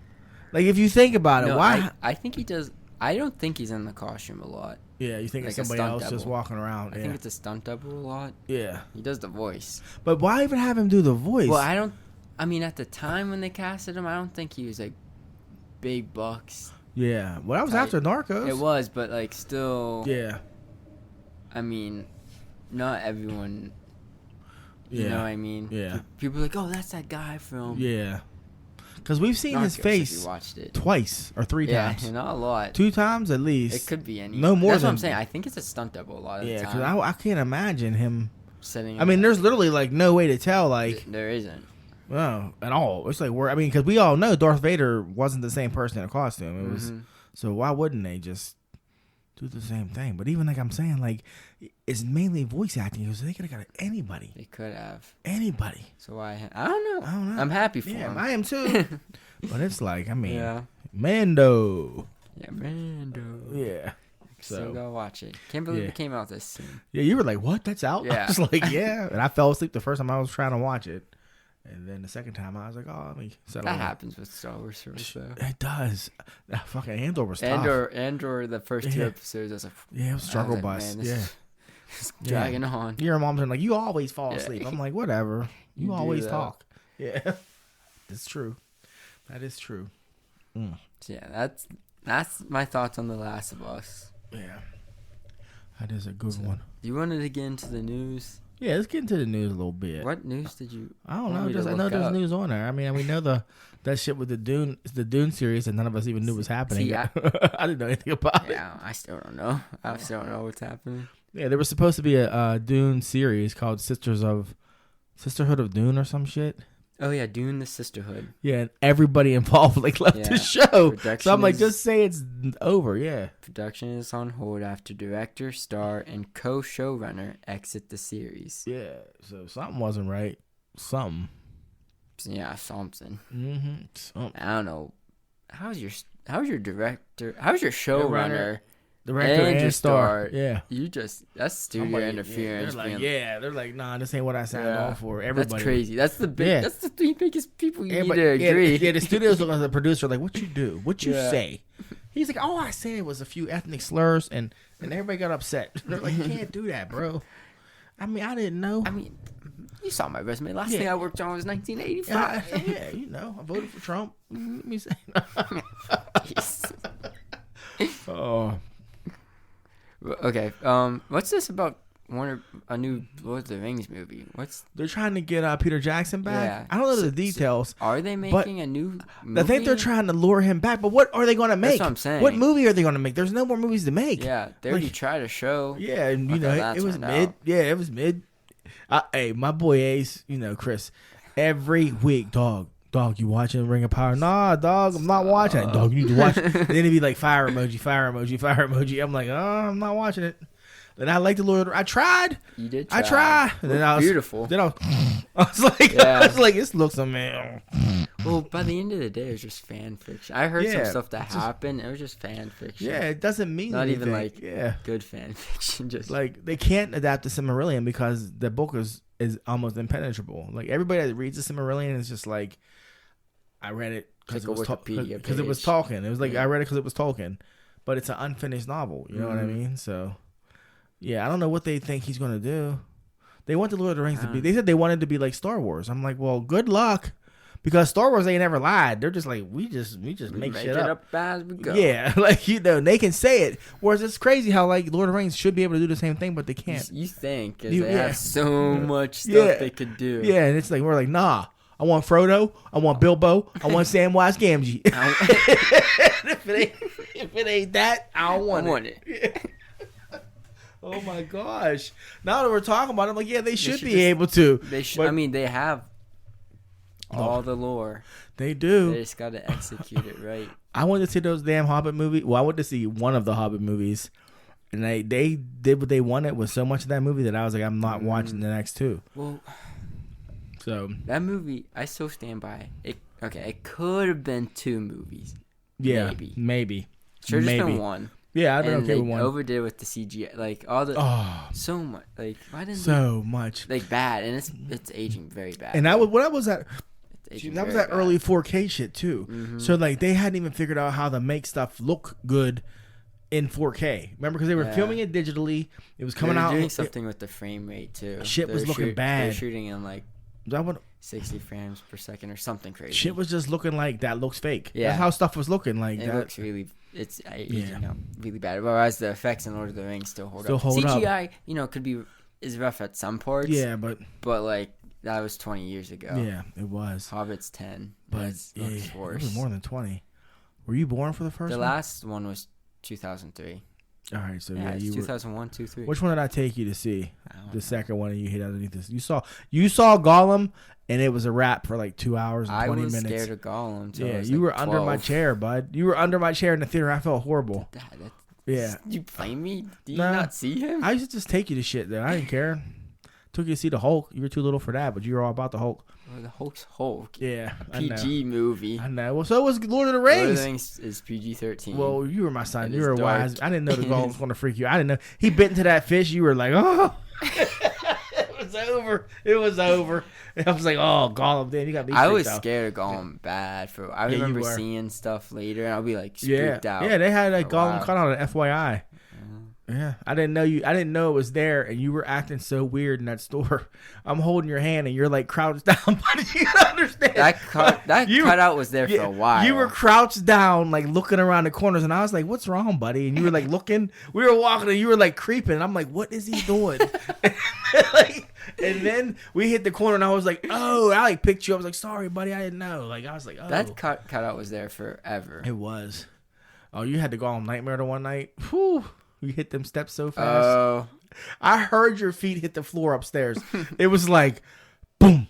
S2: Like if you think about it,
S1: No,
S2: why?
S1: I think he does. I don't think he's in the costume a lot.
S2: Yeah, you think
S1: like
S2: it's
S1: a
S2: somebody
S1: stunt
S2: else just
S1: double.
S2: walking around.
S1: I think it's a stunt double a lot.
S2: Yeah.
S1: He does the voice.
S2: But why even have him do the voice?
S1: Well, I mean, at the time when they casted him, I don't think he was like big bucks.
S2: Yeah. Well, that was
S1: I-
S2: after Narcos.
S1: It was, but like still.
S2: Yeah.
S1: I mean, not everyone. You
S2: Yeah.
S1: know what I mean?
S2: Yeah.
S1: People are like, oh, that's that guy from.
S2: Yeah. Because we've seen his
S1: Narcos, if
S2: face
S1: you watched it.
S2: twice or three
S1: Yeah,
S2: times.
S1: not a lot.
S2: 2 times at least.
S1: It could be any.
S2: No more
S1: That's what
S2: than-
S1: I'm saying. I think it's a stunt double a lot of
S2: Yeah,
S1: the
S2: because
S1: time.
S2: I can't imagine him.
S1: Setting
S2: I mean,
S1: up-
S2: there's literally like no way to tell, like,
S1: there isn't.
S2: well, at all. It's like because we all know Darth Vader wasn't the same person in a costume. It was
S1: Mhm.
S2: so why wouldn't they just do the same thing? But even like I'm saying, like, it's mainly voice acting because they could have got anybody.
S1: They could have.
S2: Anybody.
S1: So I don't know.
S2: I don't know.
S1: I'm happy for
S2: Yeah,
S1: him.
S2: I am too. But it's like, I mean,
S1: Yeah.
S2: Mando.
S1: Yeah, Mando.
S2: Yeah.
S1: Still
S2: So
S1: gotta watch it. Can't believe
S2: yeah.
S1: it came out this soon.
S2: yeah, you were like, "What? That's out?"
S1: Yeah.
S2: I was like, "Yeah," and I fell asleep the first time I was trying to watch it, and then the second time I was like, "Oh, let me settle."
S1: That
S2: down."
S1: happens with Star Wars shows, though.
S2: It does. That fucking Andor was tough.
S1: Andor, the first 2
S2: Yeah.
S1: episodes, I was like,
S2: Yeah, it was struggle
S1: I was like,
S2: bus.
S1: man, this
S2: Yeah.
S1: is- it's dragging on.
S2: Your mom's been like, "You always fall
S1: Yeah.
S2: asleep." I'm like, "Whatever. You,
S1: You do
S2: always
S1: that.
S2: talk." Yeah, it's true. That is true.
S1: So yeah, that's my thoughts on The Last of Us.
S2: Yeah, that is a good
S1: So-
S2: one.
S1: You wanted to get into the news.
S2: Yeah, let's get into the news a little bit.
S1: What news did you?
S2: I don't
S1: want
S2: know.
S1: me to
S2: Just, I know
S1: look
S2: there's
S1: up?
S2: news on there. I mean, we know that shit with the Dune series, and none of us even knew was happening.
S1: See,
S2: I didn't know anything about it.
S1: Yeah, I still don't know. I still don't know what's happening.
S2: Yeah, there was supposed to be a Dune series called Sisterhood of Dune or some shit.
S1: Oh yeah, Dune: The Sisterhood.
S2: Yeah, and everybody involved like left
S1: Yeah.
S2: the show.
S1: Production
S2: So I'm like,
S1: is-
S2: just say it's over. Yeah.
S1: Production is on hold after director, star, and co-showrunner exit the series.
S2: Yeah. So something wasn't right. Something.
S1: Yeah, something.
S2: Mm-hmm.
S1: I don't know. How's your director? How's your showrunner?
S2: Director and star. Yeah.
S1: That's studio interference.
S2: They're like, nah, this ain't what I signed on for. Everybody.
S1: That's crazy. That's the three biggest people you need to agree.
S2: Yeah, the studio's looking at the producer like, what you do? What you say? He's like, all I said was a few ethnic slurs, and everybody got upset. They're like, you can't do that, bro. I mean, I didn't know.
S1: I mean, you saw my resume. Last thing I worked on was 1985.
S2: I voted for Trump. Let me say. Oh.
S1: Okay. What's this about? A new Lord of the Rings movie.
S2: They're trying to get Peter Jackson back.
S1: Yeah.
S2: I don't know the details.
S1: Are they making a new movie?
S2: I think they're trying to lure him back. But what are they going to make?
S1: That's what I'm saying.
S2: What movie are they going to make? There's no more movies to make.
S1: Yeah, they already tried a show.
S2: Yeah, and it was mid. Out. Yeah, it was mid. Hey, my boy Ace, Chris, every week, dog, you watching Ring of Power? Nah, dog, I'm not watching it. Dog, you need to watch it. Then it'd be like fire emoji, fire emoji, fire emoji. I'm like, I'm not watching it. Then I like the Lord. I tried.
S1: You did try.
S2: I tried. And then I was
S1: beautiful.
S2: Then I was like, this looks amazing.
S1: Well, by the end of the day, it was just fan fiction. I heard some stuff that happened. It was just fan fiction.
S2: Yeah, it doesn't mean
S1: not
S2: anything.
S1: Even good fan fiction. Just
S2: like they can't adapt the Silmarillion because the book is almost impenetrable. Like everybody that reads the Silmarillion is just like, I read it because it was Tolkien. It was like I read it because it was Tolkien, but it's an unfinished novel. You know what I mean? So. Yeah, I don't know what they think he's going to do. They want the Lord of the Rings to be... They said they wanted to be like Star Wars. I'm like, well, good luck. Because Star Wars ain't never lied. They're just like, we just make shit up.
S1: As we go.
S2: Yeah, like, they can say it. Whereas it's crazy how, like, Lord of the Rings should be able to do the same thing, but they can't.
S1: You think. Because they have so much stuff they could do.
S2: Yeah, and it's like, we're like, nah. I want Frodo. I want Bilbo. I want Samwise Gamgee. if it ain't that, I don't want it. Yeah. Oh my gosh! Now that we're talking about it, I'm like, yeah, they should be able to.
S1: They should. I mean, they have all the lore.
S2: They do.
S1: They just got to execute it right.
S2: I went to see those damn Hobbit movies. Well, I went to see one of the Hobbit movies, and they did what they wanted with so much of that movie that I was like, I'm not watching the next two.
S1: Well,
S2: so
S1: that movie, I still stand by it. Okay, it could have been two movies.
S2: Yeah, maybe.
S1: Should have just been one.
S2: Yeah, I've been okay with one.
S1: Overdid with the CGI, like all the so much, like why didn't
S2: much
S1: like bad, and it's aging very bad.
S2: And that was that early 4K shit too. Mm-hmm. So like they hadn't even figured out how to make stuff look good in 4K. Remember, because they were filming it digitally, it was coming out.
S1: Doing something with the frame rate too.
S2: Shit was looking bad.
S1: They're shooting in like 60 frames per second or something crazy.
S2: Shit was just looking like that looks fake. Yeah, that's how stuff was looking like.
S1: It looks really. It's really bad. Whereas the effects in Lord of the Rings still hold up. CGI, is rough at some parts.
S2: Yeah, but
S1: like that was 20 years ago.
S2: Yeah, it was.
S1: Hobbit's 10,
S2: but
S1: it looks worse.
S2: It was more than 20. Were you born for the first one?
S1: The last one was 2003.
S2: All right, so
S1: you 2001, 2, 3.
S2: Which one did I take you to see? The second one, and you hit underneath this. You saw Gollum, and it was a wrap for like 2 hours and 20 minutes.
S1: I was scared of Gollum. So
S2: you were 12. Under my chair, bud. You were under my chair in the theater. I felt horrible. Yeah.
S1: You blame me? Did you not see him?
S2: I used to just take you to shit, though. I didn't care. Took you to see the Hulk. You were too little for that, but you were all about the Hulk.
S1: Well, the Hulk's Hulk.
S2: Yeah.
S1: PG movie.
S2: I know. Well, so was Lord of the Rings.
S1: Lord of the Rings is PG-13.
S2: Well, you were my son. You were wise. I didn't know the Gollum was going to freak you. I didn't know. He bit into that fish. You were like, oh. It was over. I was like, oh, Gollum. Damn, you got me.
S1: I was scared of Gollum bad. I remember seeing stuff later, and I'll be like spooked out.
S2: Yeah, they had like Gollum cut out an FYI. Yeah, I didn't know it was there, and you were acting so weird in that store. I'm holding your hand, and you're like crouched down. But you don't understand
S1: that cutout was there for a while.
S2: You were crouched down, like looking around the corners, and I was like, "What's wrong, buddy?" And you were like looking. We were walking, and you were like creeping. And I'm like, "What is he doing?" And then we hit the corner, and I was like, "Oh!" I like picked you. I was like, "Sorry, buddy, I didn't know." Like I was like, "Oh."
S1: That cutout was there forever.
S2: It was. Oh, you had to go on Nightmare the one night. Whew. You hit them steps so fast.
S1: Oh.
S2: I heard your feet hit the floor upstairs. It was like, boom,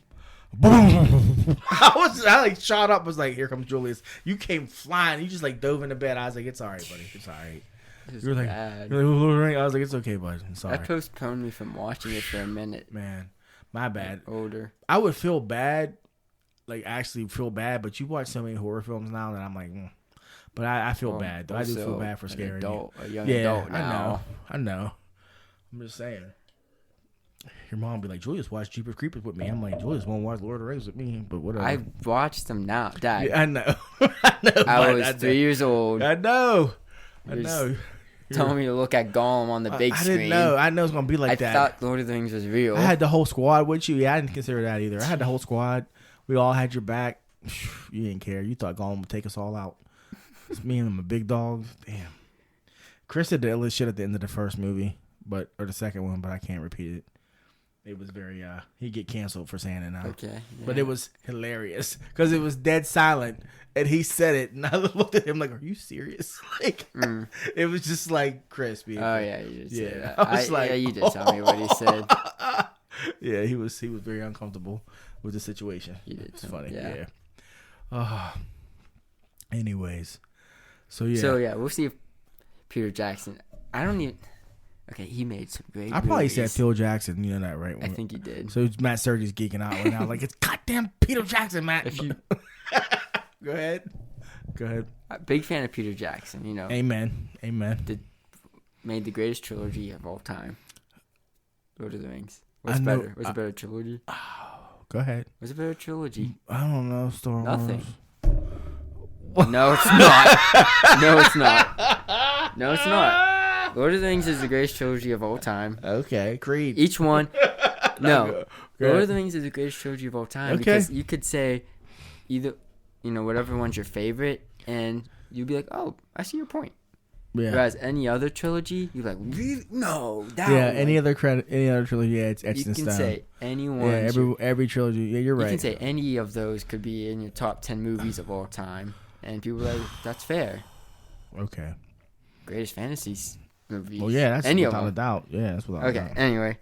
S2: boom. I like shot up. Was like, here comes Julius. You came flying. You just like dove into bed. I was like, it's all right, buddy. It's all right.
S1: You were like, bad.
S2: I was like, it's okay, bud. I'm sorry.
S1: That postponed me from watching it for a minute.
S2: Man, my bad.
S1: Older.
S2: I would feel bad like actually feel bad. But you watch so many horror films now that I'm like, but I feel bad. Though. I do feel bad for scaring you.
S1: A young adult now.
S2: I know. I'm just saying. Your mom be like, Julius watched Jeepers Creepers with me. I'm like, Julius won't watch Lord of the Rings with me, but whatever.
S1: I watched them now, Dad.
S2: Yeah, I know. I know.
S1: I was 3 years old.
S2: I know.
S1: You're telling me to look at Gollum on the big screen.
S2: I didn't know. I know it's gonna be like that.
S1: I thought Lord of the Rings was real.
S2: I had the whole squad with you. Yeah, I didn't consider that either. I had the whole squad. We all had your back. You didn't care. You thought Gollum would take us all out. It's me and the big dogs. Damn. Chris did the illest shit at the end of the first movie, or the second one, but I can't repeat it. It was very, he'd get canceled for saying it now.
S1: Okay. Yeah.
S2: But it was hilarious because it was dead silent and he said it and I looked at him like, are you serious? Like, it was just like Chris being.
S1: Oh, yeah. You did say that.
S2: I was like,
S1: yeah, you did tell me what he said.
S2: Yeah, he was very uncomfortable with the situation.
S1: He did.
S2: It's funny.
S1: Yeah.
S2: Anyways. So,
S1: we'll see if Peter Jackson. I don't even. Okay, he made some great.
S2: I probably
S1: movies.
S2: said Phil Jackson. You know that, right?
S1: I think he did.
S2: So Matt Surge's geeking out right now. Like, it's goddamn Peter Jackson, Matt.
S1: If you
S2: Go ahead.
S1: Big fan of Peter Jackson. You know.
S2: Amen.
S1: Made the greatest trilogy of all time. Lord of the Rings. What's
S2: I know-
S1: better? What's a better trilogy?
S2: Go ahead.
S1: What's a better trilogy?
S2: I don't know. Star Wars.
S1: Nothing. No, it's not. No, it's not. No, it's not. Lord of the Rings is the greatest trilogy of all time.
S2: Okay. Creed.
S1: Each one. No.
S2: Go
S1: Lord
S2: ahead.
S1: of the Rings is the greatest trilogy of all time.
S2: Okay.
S1: Because you could say either, whatever one's your favorite, and you'd be like, oh, I see your point.
S2: Yeah.
S1: Whereas any other trilogy, you're like, really? No, that
S2: Yeah.
S1: one.
S2: Any other trilogy? Yeah, it's etched
S1: You
S2: in
S1: can
S2: stone.
S1: say any one.
S2: Yeah. Every trilogy. Yeah, you're right.
S1: You can say any of those could be in your top 10 movies of all time. And people are like, that's fair.
S2: Okay.
S1: Greatest fantasies movies.
S2: Well, yeah, that's
S1: any of
S2: without a
S1: them.
S2: doubt. Yeah, that's without a
S1: Okay,
S2: doubt.
S1: anyway.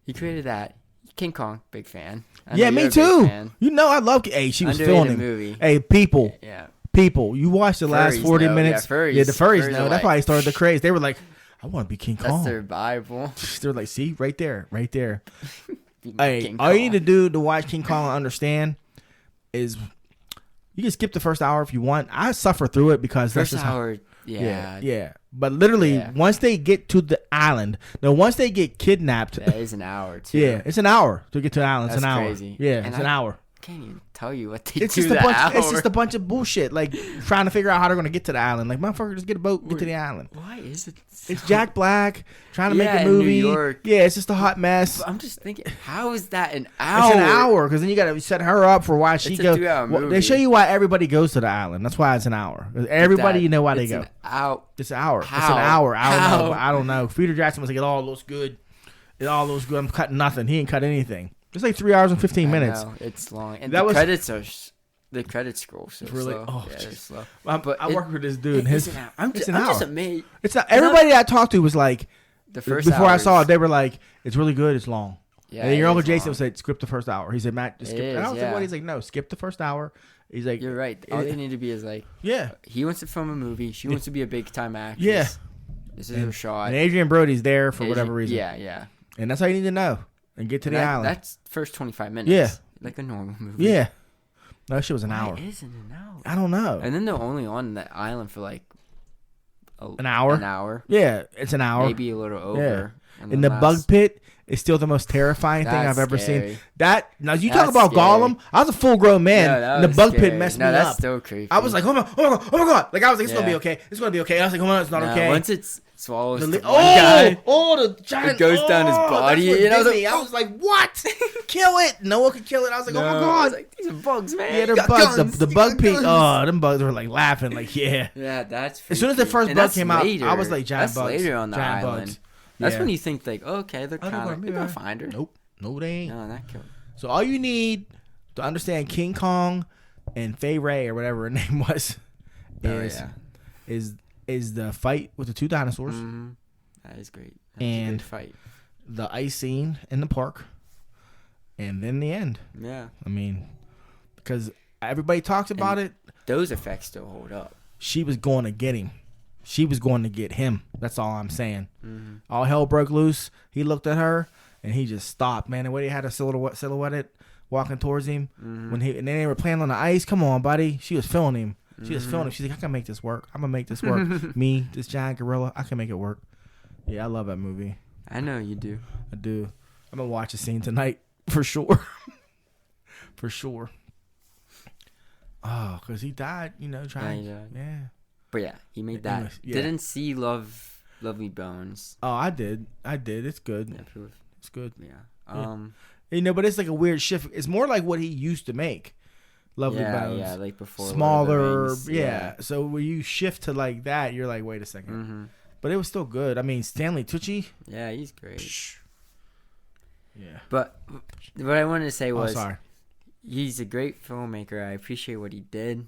S1: He created that. King Kong, big fan. I
S2: Yeah,
S1: know
S2: me
S1: you're a big
S2: too.
S1: fan.
S2: You know, I love. Hey, she was
S1: Underrated
S2: feeling him.
S1: movie.
S2: Hey, people,
S1: Yeah.
S2: you watched the last
S1: Furries
S2: 40
S1: know.
S2: minutes.
S1: Yeah, furries.
S2: Yeah, the furries
S1: Furries
S2: know.
S1: are
S2: That's
S1: like-
S2: why he started the craze. They were like, I want to be King
S1: That's
S2: Kong.
S1: their Bible.
S2: They're like, see, right there.
S1: King
S2: Hey, all you
S1: Kong.
S2: need to do to watch King Kong and understand is you can skip the first hour if you want. I suffer through it because
S1: First
S2: that's just how.
S1: hour,
S2: Yeah. But literally,
S1: Yeah.
S2: once they get to the island, once they get kidnapped,
S1: That is an hour, too.
S2: yeah, it's an hour to get to the island. It's
S1: That's
S2: an hour.
S1: crazy.
S2: Yeah,
S1: And
S2: it's an hour.
S1: Can't even tell you what they
S2: It's
S1: do
S2: just a
S1: that
S2: bunch.
S1: hour.
S2: It's just a bunch of bullshit. Like trying to figure out how they're gonna get to the island. Like motherfucker, just get a boat, get to the island.
S1: Why is it
S2: It's Jack Black trying to
S1: Yeah,
S2: make a
S1: in New
S2: movie.
S1: York.
S2: Yeah, it's just a hot mess.
S1: I'm just thinking, how is that an hour?
S2: It's an hour because then you got to set her up for why she
S1: It's a
S2: goes.
S1: 2-hour
S2: Well, they
S1: movie.
S2: show you why everybody goes to the island. That's why it's an hour. 'Cause everybody, you know why they
S1: It's
S2: go.
S1: an hour.
S2: It's an hour. It's
S1: How?
S2: an hour. I don't know.
S1: How?
S2: But I don't know. Peter Jackson was like, it all looks good. It all looks good. I'm cutting nothing. He ain't cut anything. It's like 3 hours and 15 minutes.
S1: I know, it's long, and
S2: That
S1: the
S2: was-
S1: credits are. The credits scroll so
S2: Really?
S1: slow.
S2: Oh,
S1: yeah, they're
S2: jeez.
S1: slow.
S2: But I
S1: it-
S2: work with this dude. And his,
S1: It's an hour. I'm
S2: it's
S1: just,
S2: an
S1: I'm
S2: hour.
S1: just amazed.
S2: It's not. Everybody I talked to was like,
S1: The first
S2: before I
S1: hour
S2: saw
S1: is-
S2: it, they were like, it's really good. It's long.
S1: Yeah,
S2: and then your
S1: it
S2: Uncle
S1: is
S2: Jason
S1: long.
S2: said, skip the first hour. He said, Matt, just
S1: It
S2: skip. And I
S1: is,
S2: was like, what?
S1: yeah.
S2: He's like, no, skip the first hour. He's like,
S1: You're right. All they need to be is like,
S2: yeah.
S1: he wants to film a movie. She wants to be a big time actress.
S2: Yeah.
S1: This is her shot.
S2: And Adrian Brody's there for
S1: Asian-
S2: whatever reason.
S1: Yeah.
S2: And that's all you need to know. And get to the island.
S1: That's first 25 minutes.
S2: Yeah.
S1: Like a normal movie.
S2: Yeah. No, that shit was an
S1: Why
S2: hour.
S1: isn't an hour?
S2: I don't know.
S1: And then they're only on that island for like
S2: An hour?
S1: An hour.
S2: Yeah, it's an hour.
S1: Maybe a little over.
S2: And
S1: then
S2: the
S1: last-
S2: bug pit is still the most terrifying thing
S1: That's
S2: I've ever
S1: scary.
S2: seen. That now you talk
S1: That's
S2: about
S1: scary.
S2: Gollum. I was a full grown man,
S1: No, that
S2: and the
S1: was
S2: bug pit
S1: scary.
S2: messed
S1: No,
S2: me
S1: that's
S2: up.
S1: still creepy.
S2: I was like, oh my god! Like I was like, it's gonna be
S1: Yeah.
S2: okay. It's gonna be okay. I was like, oh no, it's not
S1: No,
S2: okay.
S1: Once it swallows
S2: The
S1: the
S2: li-
S1: one guy.
S2: the giant
S1: It goes down his
S2: oh,
S1: body,
S2: that's what
S1: and I was
S2: did
S1: like,
S2: me. I was like, what? Kill it! No one could kill it. I was like, oh my
S1: No, I
S2: god!
S1: was like, these are bugs, man.
S2: Yeah,
S1: You
S2: they're
S1: got
S2: bugs.
S1: guns.
S2: The
S1: You
S2: bug
S1: got
S2: pit.
S1: guns.
S2: Oh, them bugs were like laughing, like yeah.
S1: Yeah, that's
S2: As soon as the
S1: freaky.
S2: first
S1: And
S2: bug
S1: that's
S2: came out,
S1: later.
S2: I was like, giant
S1: that's
S2: bugs.
S1: later on the
S2: Giant
S1: island.
S2: bugs.
S1: That's
S2: Yeah.
S1: when you think like, okay, they're
S2: Oh, they're
S1: kind
S2: gonna
S1: of
S2: be
S1: they're gonna
S2: alright.
S1: find her.
S2: Nope, no, they ain't.
S1: No, that killed.
S2: So all you need to understand King Kong and Fay Ray or whatever her name was is the fight with the two dinosaurs,
S1: Mm-hmm. That is great. That's a
S2: And-
S1: good fight.
S2: the ice scene in the park, and then the end.
S1: Yeah,
S2: I mean, because everybody talks about it.
S1: those effects still hold up.
S2: She was going to get him. She was going to get him. That's all I'm saying.
S1: Mm-hmm.
S2: All hell broke loose. He looked at her and he just stopped. Man, the way he had her silhouetted walking towards him
S1: Mhm.
S2: and they were playing on the ice. Come on, buddy. She was feeling him. She was feeling him. She's like, I can make this work. I'm gonna make this work. Me, this giant gorilla, I can make it work. Yeah, I love that movie.
S1: I know you do.
S2: I do. I'm gonna watch a scene tonight for sure. For sure. Oh, because he died, trying.
S1: Yeah, he died.
S2: Yeah.
S1: But yeah, he made
S2: Yeah,
S1: that.
S2: yeah.
S1: Didn't see Lovely Bones.
S2: Oh, I did. It's good.
S1: Yeah, proof.
S2: It's good.
S1: Yeah.
S2: But it's like a weird shift. It's more like what he used to make. Lovely Bones.
S1: Yeah, like before. Lord of the
S2: Smaller.
S1: Rings.
S2: Yeah. So when you shift to like that, you're like, wait a second.
S1: Mm-hmm.
S2: But it was still good. I mean, Stanley Tucci.
S1: Yeah, he's great.
S2: Yeah.
S1: But what I wanted to say was,
S2: sorry.
S1: he's a great filmmaker. I appreciate what he did,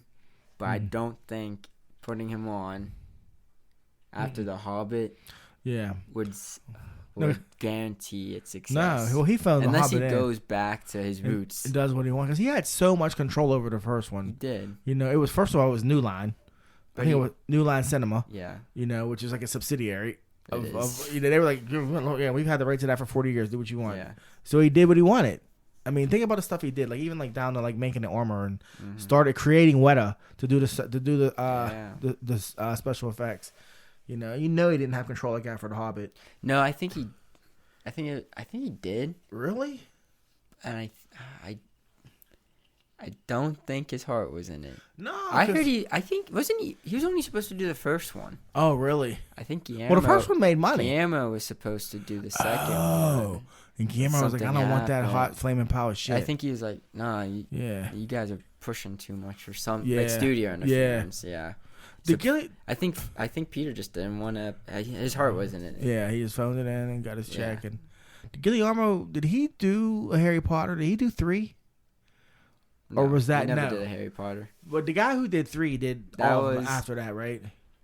S1: but I don't think putting him on after The Hobbit
S2: Yeah.
S1: would
S2: No.
S1: guarantee its success.
S2: No. Well, he found
S1: unless
S2: the
S1: he
S2: Hobbit
S1: goes back to his
S2: and
S1: roots.
S2: does what he wants because he had so much control over the first
S1: He
S2: one.
S1: did.
S2: It was first of all it was New Line. I think it was New Line Cinema.
S1: Yeah.
S2: Which is like a subsidiary of
S1: It is.
S2: they were like, yeah, we've had the right to that for 40 years. Do what you want.
S1: Yeah.
S2: So he did what he wanted. I mean, think about the stuff he did, like even like down to like making the armor and started creating Weta to do the special effects. He didn't have control like that for the Hobbit.
S1: No, I think he did,
S2: Really?
S1: and I don't think his heart was in it.
S2: No,
S1: I heard I think wasn't he? He was only supposed to do the first one.
S2: Oh, really?
S1: I think Guillermo.
S2: Well, the first one made money.
S1: Guillermo was supposed to do the second
S2: Oh,
S1: one.
S2: and Guillermo was like, I
S1: Something
S2: don't want that
S1: happened.
S2: hot flaming power shit.
S1: I think he was like, nah,
S2: Yeah.
S1: you guys are pushing too much for some
S2: Yeah.
S1: like studio interference. Yeah.
S2: The
S1: So
S2: Gilly,
S1: I think Peter just didn't want to. His heart wasn't in it.
S2: yeah, he just phoned it in and got his
S1: Yeah.
S2: check. And Guillermo, did he do a Harry Potter? Did he do 3? Or was that
S1: he never
S2: no?
S1: did a Harry Potter?
S2: But the guy who did 3 did
S1: That
S2: all of them
S1: was-
S2: after that, right?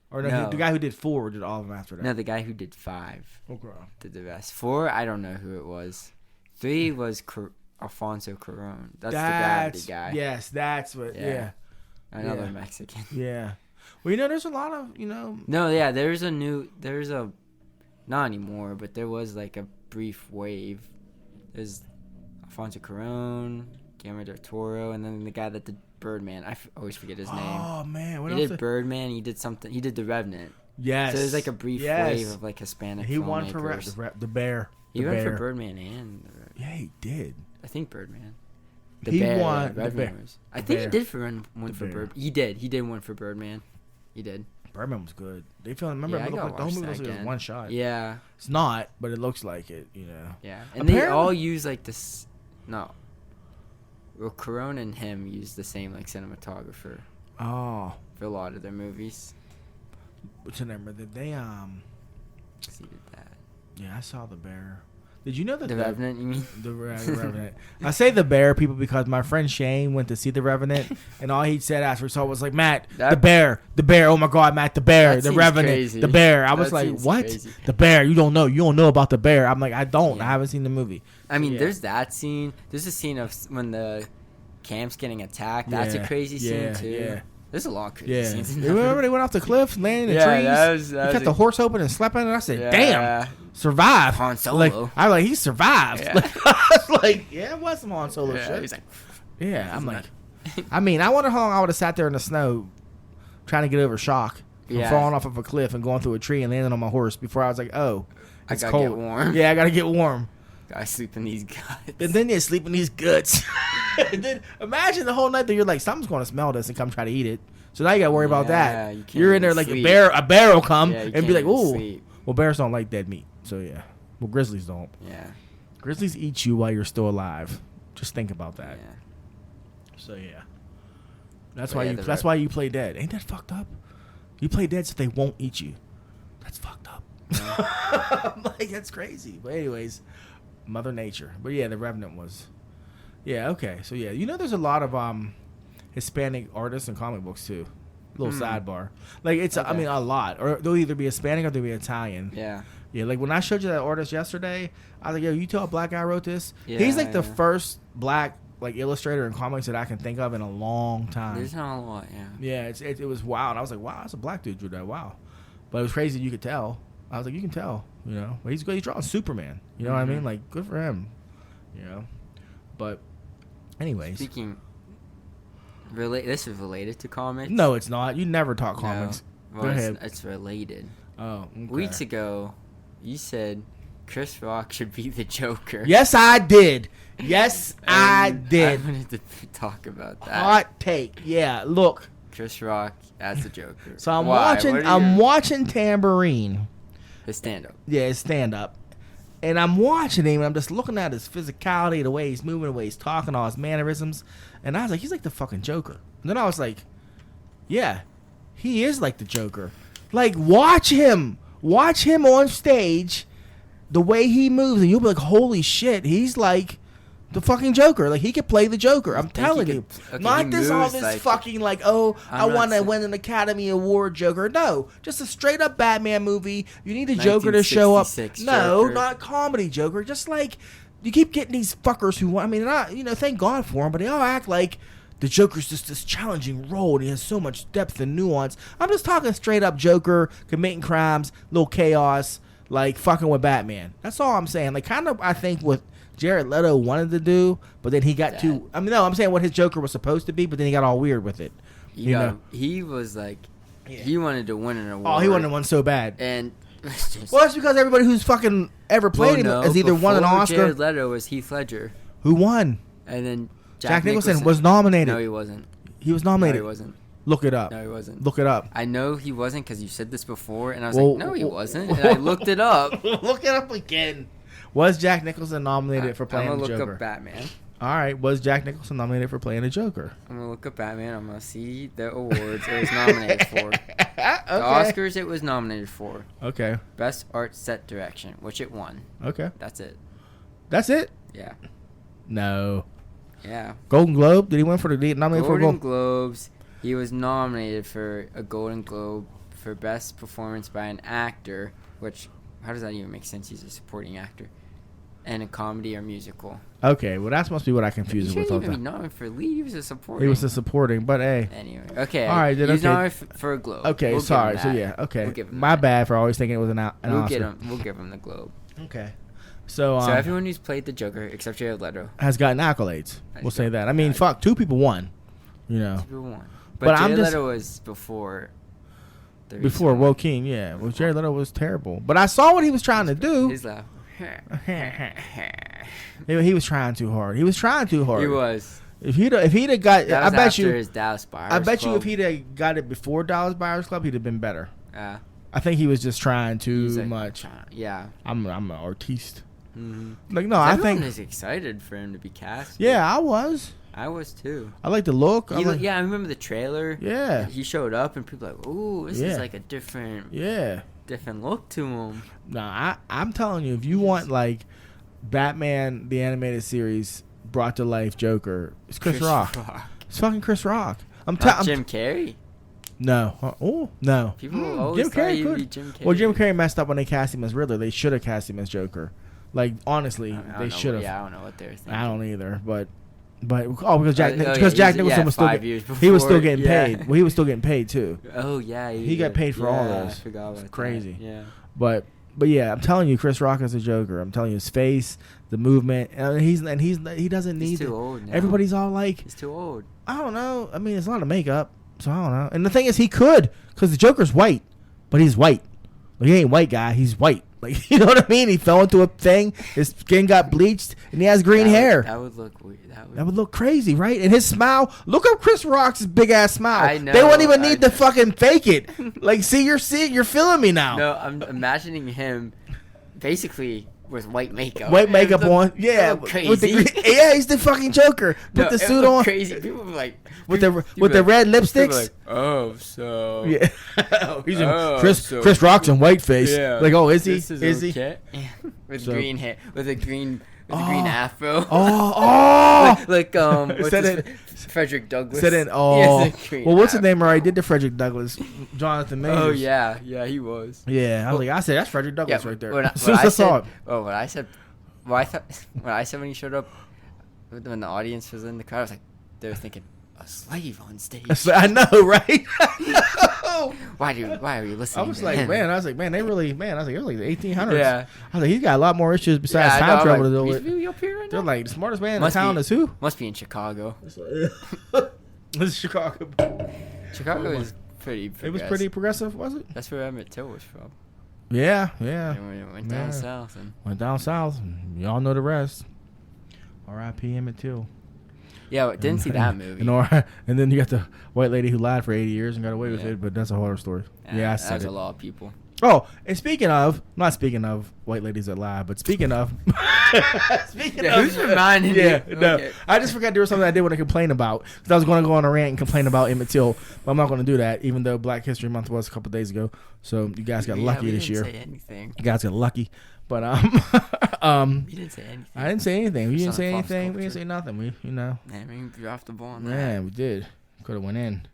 S2: Or no,
S1: No.
S2: the guy who did 4 did all of them after that.
S1: No, the guy who did 5
S2: Okay.
S1: did the best. 4, I don't know who it was. 3 was Alfonso Cuarón. That's the Gravity guy.
S2: Yes, that's what. Yeah.
S1: Another
S2: yeah.
S1: Mexican.
S2: Yeah. Well, there's a lot of,
S1: No, yeah, there's a not anymore, but there was like a brief wave. There's Alfonso Cuarón, Guillermo del Toro, and then the guy that did Birdman. I always forget his name.
S2: Oh man, what
S1: He
S2: else?
S1: did Birdman. He did something. He did The Revenant.
S2: Yes.
S1: So there's like a brief wave of like Hispanic
S2: He won for
S1: filmmakers.
S2: the Bear.
S1: He
S2: The
S1: won for
S2: Bear.
S1: Birdman and The Revenant.
S2: Yeah, he did.
S1: I think Birdman.
S2: He won The
S1: Revenant
S2: Bear.
S1: was. I
S2: The
S1: think
S2: Bear.
S1: he did one
S2: The
S1: for
S2: Bear.
S1: Bird. He did. He did one for Birdman. He did.
S2: Birdman was good. They filmed. Remember,
S1: Yeah, I
S2: it looked
S1: gotta
S2: like the whole
S1: watch
S2: movie
S1: that
S2: looks like it was
S1: again.
S2: one shot.
S1: Yeah.
S2: It's not, but it looks like it.
S1: Yeah. And they
S2: Apparently-
S1: all use like this. No. Well, Cuarón and him use the same like cinematographer
S2: Oh,
S1: for a lot of their movies.
S2: but remember that they
S1: So he did that.
S2: Yeah, I saw the Bear. Did you know that
S1: The Revenant, you mean?
S2: The Revenant. I say the Bear, people, because my friend Shane went to see the Revenant, and all he said after he saw it was like, Matt, the Bear. Oh my God, Matt, the Bear,
S1: That
S2: the
S1: seems
S2: Revenant,
S1: crazy.
S2: the Bear. I was
S1: That
S2: like,
S1: seems
S2: what?
S1: crazy.
S2: The Bear? You don't know about the Bear? I'm like, I don't.
S1: Yeah.
S2: I haven't seen the movie.
S1: I mean,
S2: Yeah.
S1: there's that scene. There's a scene of when the camp's getting attacked. That's
S2: Yeah.
S1: a crazy
S2: Yeah,
S1: scene too.
S2: yeah.
S1: There's a lot of crazy
S2: Yeah.
S1: scenes in
S2: You
S1: that
S2: remember
S1: movie.
S2: they went off the cliff, landed in the
S1: Yeah,
S2: trees.
S1: that was
S2: He kept the horse open and slept in it. I said,
S1: Yeah.
S2: damn, survived.
S1: Han Solo.
S2: Like, I was like, he survived.
S1: Yeah.
S2: Like, I was like, yeah, it was some Han Solo
S1: Yeah,
S2: shit.
S1: he's like,
S2: Yeah, I'm
S1: He's
S2: like, I mean, I wonder how long I would have sat there in the snow trying to get over shock from
S1: Yeah.
S2: falling off of a cliff and going through a tree and landing on my horse before I was like, oh,
S1: I
S2: it's
S1: gotta
S2: cold.
S1: get warm.
S2: Yeah, I gotta get warm.
S1: Guys sleep in these guts.
S2: And then you sleep in these guts. And then imagine the whole night that you're like, something's gonna smell this and come try to eat it. So now you gotta worry about
S1: Yeah,
S2: that.
S1: you can't
S2: You're in there
S1: even
S2: like
S1: sleep.
S2: a bear will come
S1: Yeah, you
S2: and
S1: can't
S2: be like,
S1: even
S2: ooh.
S1: sleep.
S2: Well, bears don't like dead meat. So yeah. Well, grizzlies don't.
S1: Yeah.
S2: Grizzlies eat you while you're still alive. Just think about that.
S1: Yeah.
S2: So yeah. That's
S1: But
S2: why
S1: yeah,
S2: you.
S1: the
S2: That's
S1: re-
S2: why you play dead. Ain't that fucked up? You play dead so they won't eat you. That's fucked up. I'm like, that's crazy. But anyways, Mother Nature. But yeah, the Revenant was. Yeah. Okay. So yeah, there's a lot of Hispanic artists in comic books too. Little sidebar. Like it's. I
S1: Okay.
S2: mean, a lot. Or they'll either be Hispanic or they'll be Italian.
S1: Yeah.
S2: Yeah, like when I showed you that artist yesterday, I was like, yo, you tell a black guy wrote this?
S1: Yeah,
S2: He's like the
S1: yeah.
S2: first black like illustrator in comics that I can think of in a long time.
S1: There's not a lot. Yeah.
S2: Yeah, it was wild. I was like, wow, that's a black dude drew that. Wow. But it was crazy you could tell. I was like, you can tell, But he's good. He's drawing Superman. You know what I mean? Like, good for him. But Anyways.
S1: Speaking, this is related to comics.
S2: No, it's not. You never talk comics.
S1: No.
S2: Go
S1: Well,
S2: ahead.
S1: it's related.
S2: Oh, okay.
S1: Weeks ago, you said Chris Rock should be the Joker.
S2: Yes, I did. Yes, I
S1: And
S2: did.
S1: I wanted to talk about that.
S2: Hot take. Yeah, look.
S1: Chris Rock as the Joker.
S2: So I'm
S1: Why?
S2: watching.
S1: What are
S2: I'm
S1: your-
S2: watching Tambourine.
S1: his stand-up.
S2: Yeah, his stand up. And I'm watching him, and I'm just looking at his physicality, the way he's moving, the way he's talking, all his mannerisms. And I was like, he's like the fucking Joker. And then I was like, yeah, he is like the Joker. Like, watch him. Watch him on stage, the way he moves, and you'll be like, holy shit, he's like the fucking Joker. Like, he could play the Joker. I'm
S1: think
S2: telling
S1: he
S2: you.
S1: could- okay,
S2: Not
S1: he
S2: this all
S1: moves
S2: this
S1: like-
S2: fucking like, oh,
S1: I'm
S2: I
S1: not
S2: want to
S1: saying-
S2: win an Academy Award Joker. No, just a straight up Batman movie. You need a Joker to show up.
S1: 1966
S2: No,
S1: Joker.
S2: not comedy Joker. Just like you keep getting these fuckers who want. I mean, not, thank God for them, but they all act like the Joker's just this challenging role and he has so much depth and nuance. I'm just talking straight up Joker committing crimes, little chaos, like fucking with Batman. That's all I'm saying. Like, kind of, I think what Jared Leto wanted to do, but then he got too. I mean, no, I'm saying what his Joker was supposed to be, but then he got all weird with it.
S1: He was like,
S2: Yeah.
S1: he wanted to win an award.
S2: Oh, he wanted one so bad.
S1: And it's just,
S2: Well, that's because everybody who's fucking ever played him has either won an
S1: before
S2: Oscar.
S1: Jared Leto was Heath Ledger,
S2: Who won?
S1: and then
S2: Jack Nicholson was nominated.
S1: No, he wasn't.
S2: He was
S1: No,
S2: nominated.
S1: he wasn't.
S2: Look it up.
S1: No, he wasn't.
S2: Look it up.
S1: I know he wasn't because you said this before, and I was
S2: Well,
S1: like, no, he wasn't. And I looked it up.
S2: Look it up again. Was Jack Nicholson nominated for playing
S1: I'm
S2: the
S1: gonna
S2: Joker?
S1: look up Batman.
S2: All right. Was Jack Nicholson nominated for playing the Joker?
S1: I'm gonna look up Batman. I'm gonna see the awards it was nominated for.
S2: Okay.
S1: The Oscars it was nominated for.
S2: Okay.
S1: Best Art Set Direction, which it won.
S2: Okay.
S1: That's it.
S2: That's it.
S1: Yeah.
S2: No.
S1: Yeah.
S2: Golden Globe. Did he win for the nominated for a
S1: Golden
S2: Gold?
S1: Globes. He was nominated for a Golden Globe for Best Performance by an Actor, which, how does that even make sense? He's a supporting actor. And a comedy or musical.
S2: Okay. Well, that's must be what I
S1: He
S2: confused it with
S1: shouldn't
S2: all
S1: even
S2: the
S1: be
S2: time.
S1: nominated for lead. He was a supporting.
S2: He was a supporting, but hey.
S1: Anyway, okay.
S2: All right, then,
S1: He was
S2: okay.
S1: nominated for a Globe.
S2: Okay.
S1: We'll give
S2: Sorry.
S1: him
S2: So
S1: that.
S2: yeah. Okay.
S1: We'll give him
S2: My
S1: that.
S2: bad for always thinking it was an
S1: We'll
S2: Oscar.
S1: We'll give him the Globe.
S2: Okay. So
S1: So everyone who's played the Joker, except Jared Leto,
S2: has gotten accolades. We'll say
S1: got
S2: that. I mean,
S1: accolades.
S2: fuck, 2 people won. You know,
S1: people won.
S2: But
S1: But
S2: I'm
S1: Jared
S2: just-
S1: Leto was before. The
S2: before
S1: recent one.
S2: Joaquin, yeah. Well, Jared Leto was terrible. But I saw what he was trying to do.
S1: His laugh.
S2: He was trying too hard. He was trying too hard.
S1: He was.
S2: If he'd have got,
S1: That
S2: I
S1: was
S2: bet
S1: after
S2: you,
S1: his Dallas Buyers
S2: I bet you
S1: Club.
S2: if he'd have got it before Dallas Buyers Club, he'd have been better.
S1: Yeah.
S2: I think he was just trying too
S1: He's like,
S2: much.
S1: Yeah.
S2: I'm an artiste.
S1: Mm-hmm.
S2: Like no, I
S1: Everyone
S2: think.
S1: is excited for him to be cast.
S2: Yeah, I was.
S1: I was too.
S2: I like the look. I like,
S1: Yeah, I remember the trailer.
S2: Yeah.
S1: He showed up and people were like, "Ooh, this
S2: Yeah.
S1: is like a different look to him."
S2: No, I'm telling you, if you want like Batman the animated series brought to life Joker, it's Chris Rock. It's fucking Chris Rock.
S1: Not Jim Carrey.
S2: No. Oh no.
S1: People always thought he'd be Jim Carrey.
S2: Well, Jim Carrey messed up when they cast him as Riddler. They should have cast him as Joker. Like honestly,
S1: I don't
S2: they
S1: know,
S2: should have.
S1: Yeah, I don't know what they were thinking.
S2: I don't either, but because Jack
S1: yeah,
S2: because Jack
S1: he's-
S2: Nicholson
S1: yeah,
S2: was still
S1: 5 years
S2: he was still
S1: before,
S2: getting
S1: yeah.
S2: paid. Well, he was still getting paid too.
S1: Oh yeah,
S2: He got paid for all
S1: yeah,
S2: those.
S1: I forgot about
S2: It's crazy.
S1: That. Yeah.
S2: But yeah, I'm telling you, Chris Rock is a Joker. I'm telling you, his face, the movement, and he doesn't need
S1: He's
S2: it.
S1: too old now.
S2: Everybody's all like,
S1: He's too old.
S2: I don't know. I mean, it's a lot of makeup, so I don't know. And the thing is, he could because the Joker's white, but he's white. Like, he ain't white guy. He's white. Like, you know what I mean? He fell into a thing. His skin got bleached, and he has green hair.
S1: That would look weird.
S2: That would look crazy, right? And his smile. Look up Chris Rock's big ass smile.
S1: I know,
S2: They wouldn't even
S1: I
S2: need to
S1: know.
S2: fucking fake it. Like, you're feeling me now.
S1: No, I'm imagining him basically with white makeup.
S2: White makeup
S1: It looked-
S2: on, yeah,
S1: it looked
S2: with the
S1: crazy.
S2: yeah, he's the fucking Joker. Put
S1: No,
S2: the
S1: it
S2: suit
S1: looked
S2: on
S1: Crazy. People were like
S2: with
S1: people
S2: the
S1: like-
S2: red
S1: people
S2: lipsticks.
S1: were like, oh, so
S2: Yeah, he's in
S1: Oh,
S2: Chris
S1: so-
S2: Rock's in whiteface.
S1: Yeah.
S2: Like, oh, is he?
S1: This
S2: Is he?
S1: okay? With
S2: So-
S1: green hair, with a green afro.
S2: Oh,
S1: like what's
S2: Said
S1: his
S2: it-
S1: Frederick Douglass.
S2: Said it.
S1: He
S2: Oh,
S1: has a green
S2: well, what's his
S1: afro.
S2: name? Already did the Frederick Douglass, Jonathan Majors.
S1: Oh yeah, he was.
S2: Yeah, I said that's Frederick Douglass right there.
S1: When
S2: As soon as I saw it.
S1: What I said when he showed up, when the audience was in the crowd, I was like, they were thinking, a slave on stage.
S2: I know, right?
S1: Why are you listening?
S2: I was
S1: to
S2: like,
S1: him?
S2: man, they really, man, I was like, it was like the 1800s.
S1: Yeah.
S2: I was like, he's got a lot more issues besides
S1: I know,
S2: time
S1: I'm
S2: travel
S1: like,
S2: to do
S1: "He's
S2: with.
S1: really up here right
S2: They're
S1: now?"
S2: like, the smartest man in
S1: Must
S2: town
S1: be-
S2: is who?
S1: Must be in Chicago.
S2: This is Chicago.
S1: Chicago is pretty.
S2: It was pretty progressive, was it?
S1: That's where Emmett Till was from.
S2: Yeah.
S1: And when it went down
S2: Yeah.
S1: south, and
S2: Went down south. Y'all know the rest. R.I.P. Emmett Till.
S1: yeah, I didn't see that movie.
S2: And then you got the white lady who lied for 80 years and got away with
S1: Yeah.
S2: it, but that's a horror story. Yeah, I said
S1: that's
S2: it.
S1: a lot of people.
S2: Oh, and not speaking of white ladies that lie, but speaking of,
S1: Who's reminding you?
S2: Yeah, no,
S1: Okay.
S2: I just forgot there was something I did want to complain about because I was going to go on a rant and complain about Emmett Till, but I'm not going to do that, even though Black History Month was a couple days ago. So you guys got lucky
S1: we
S2: this year.
S1: didn't say anything.
S2: You guys got lucky, but
S1: You didn't say anything.
S2: I didn't say anything. We
S1: It's
S2: didn't
S1: not
S2: say
S1: false
S2: anything. We didn't
S1: culture.
S2: say nothing. We, you know,
S1: I mean, you're off the ball on that.
S2: yeah, we did. Could have went in,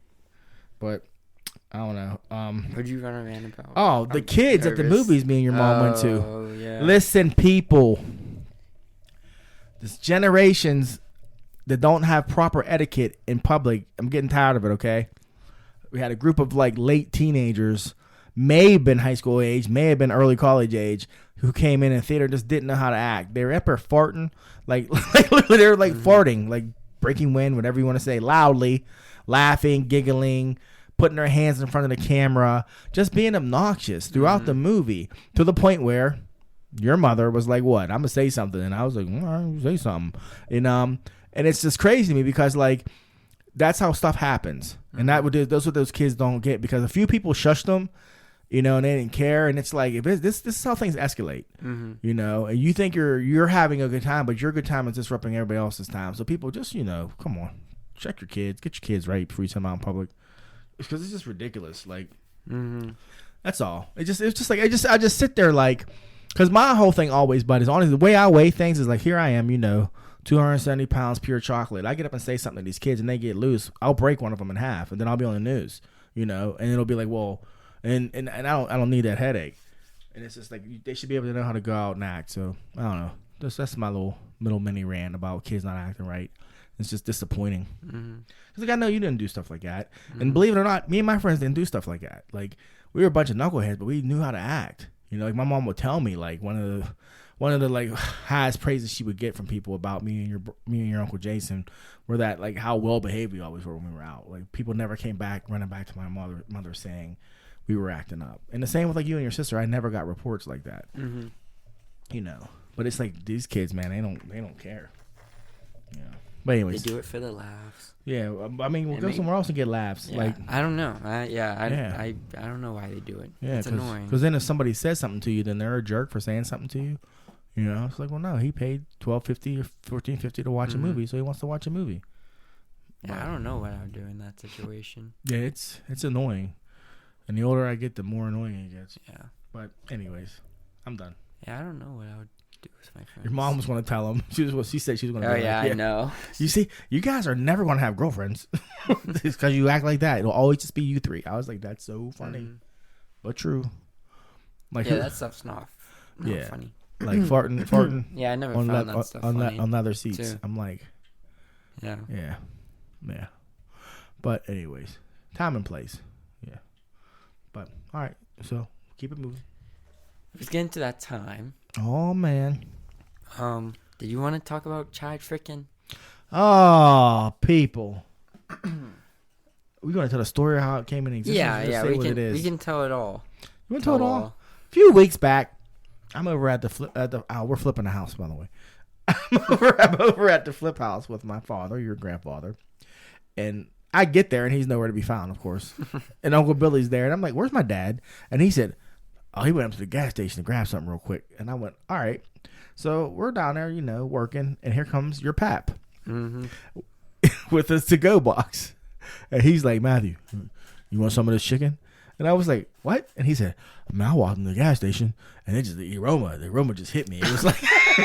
S2: but I don't know.
S1: What'd you run a rant about?
S2: Oh, the
S1: I'm
S2: kids at the
S1: nervous.
S2: movies me and your mom went to.
S1: Oh, yeah.
S2: Listen, people. This generations that don't have proper etiquette in public. I'm getting tired of it, okay? We had a group of like late teenagers, may have been high school age, may have been early college age, who came in theater and just didn't know how to act. They were up there farting, like literally they were like farting, like breaking wind, whatever you want to say, loudly, laughing, giggling, putting their hands in front of the camera, just being obnoxious throughout the movie, to the point where your mother was like, what? I'm going to say something. And I was like, all right, say something. And it's just crazy to me because, like, that's how stuff happens. And that's what those kids don't get, because a few people shushed them, you know, and they didn't care. And it's like, this is how things escalate, you know, and you think you're having a good time, but your good time is disrupting everybody else's time. So people just, you know, come on, check your kids, get your kids right before you send them out in public. Because it's just ridiculous. Like, that's all. It's just like, I just sit there like, because my whole thing always, but is honestly, the way I weigh things is like, here I am, you know, 270 pounds pure chocolate. I get up and say something to these kids and they get loose. I'll break one of them in half and then I'll be on the news, you know, and it'll be like, well, and I don't need that headache. And it's just like, they should be able to know how to go out and act. So I don't know. That's my little mini rant about kids not acting right. It's just disappointing. Because like, I know you didn't do stuff like that. And believe it or not, me and my friends didn't do stuff like that. Like, we were a bunch of knuckleheads, but we knew how to act. You know, like my mom would tell me, like one of the like highest praises she would get from people about me and your Uncle Jason were that, like, how well behaved we always were when we were out. Like, people never came back running back to my mother saying we were acting up. And the same with like you and your sister. I never got reports like that. You know, but it's like these kids, man, they don't care. Yeah. But anyways,
S1: They do it for the laughs.
S2: yeah. I mean, we'll go somewhere else and get laughs.
S1: Yeah,
S2: Like,
S1: I don't know. I don't know why they do it.
S2: yeah,
S1: It's annoying.
S2: because then if somebody says something to you, then they're a jerk for saying something to you. You know, it's like, well, no, he paid $12.50 or $14.50 to watch a movie, so he wants to watch a movie.
S1: Yeah, I don't know what I would do in that situation.
S2: Yeah, it's annoying, and the older I get, the more annoying it gets.
S1: Yeah.
S2: But anyways, I'm done.
S1: Yeah, I don't know what I would do with my friends.
S2: Your mom was going to tell him. She said she was going to.
S1: Oh yeah, I know.
S2: You see, you guys are never going to have girlfriends because you act like that. It'll always just be you three. I was like, that's so funny, but true. Like,
S1: Yeah, that stuff's not
S2: Yeah.
S1: funny.
S2: like farting
S1: Yeah, I never
S2: on
S1: found that stuff funny.
S2: on leather seats.
S1: too.
S2: I'm like,
S1: Yeah.
S2: yeah. But anyways, time and place. Yeah. But all right, so keep it moving.
S1: Let's get into that time.
S2: Oh man.
S1: Did you want to talk about Chad frickin'?
S2: Oh, people. We gonna tell the story of how it came in existence?
S1: Yeah,
S2: or just
S1: yeah,
S2: say
S1: we
S2: what
S1: can
S2: it is?
S1: we can tell it all.
S2: You want to tell it all? A few weeks back, I'm over at we're flipping the house, by the way. I'm over at the flip house with my father, your grandfather, and I get there and he's nowhere to be found, of course. And Uncle Billy's there, and I'm like, "Where's my dad?" And he said, "Oh, he went up to the gas station to grab something real quick." And I went, "All right." So we're down there, you know, working, and here comes your pap with a to-go box, and he's like, "Matthew, you want some of this chicken?" And I was like, "What?" And he said, "Man, I walked in the gas station, and it just the aroma just hit me. It was like,"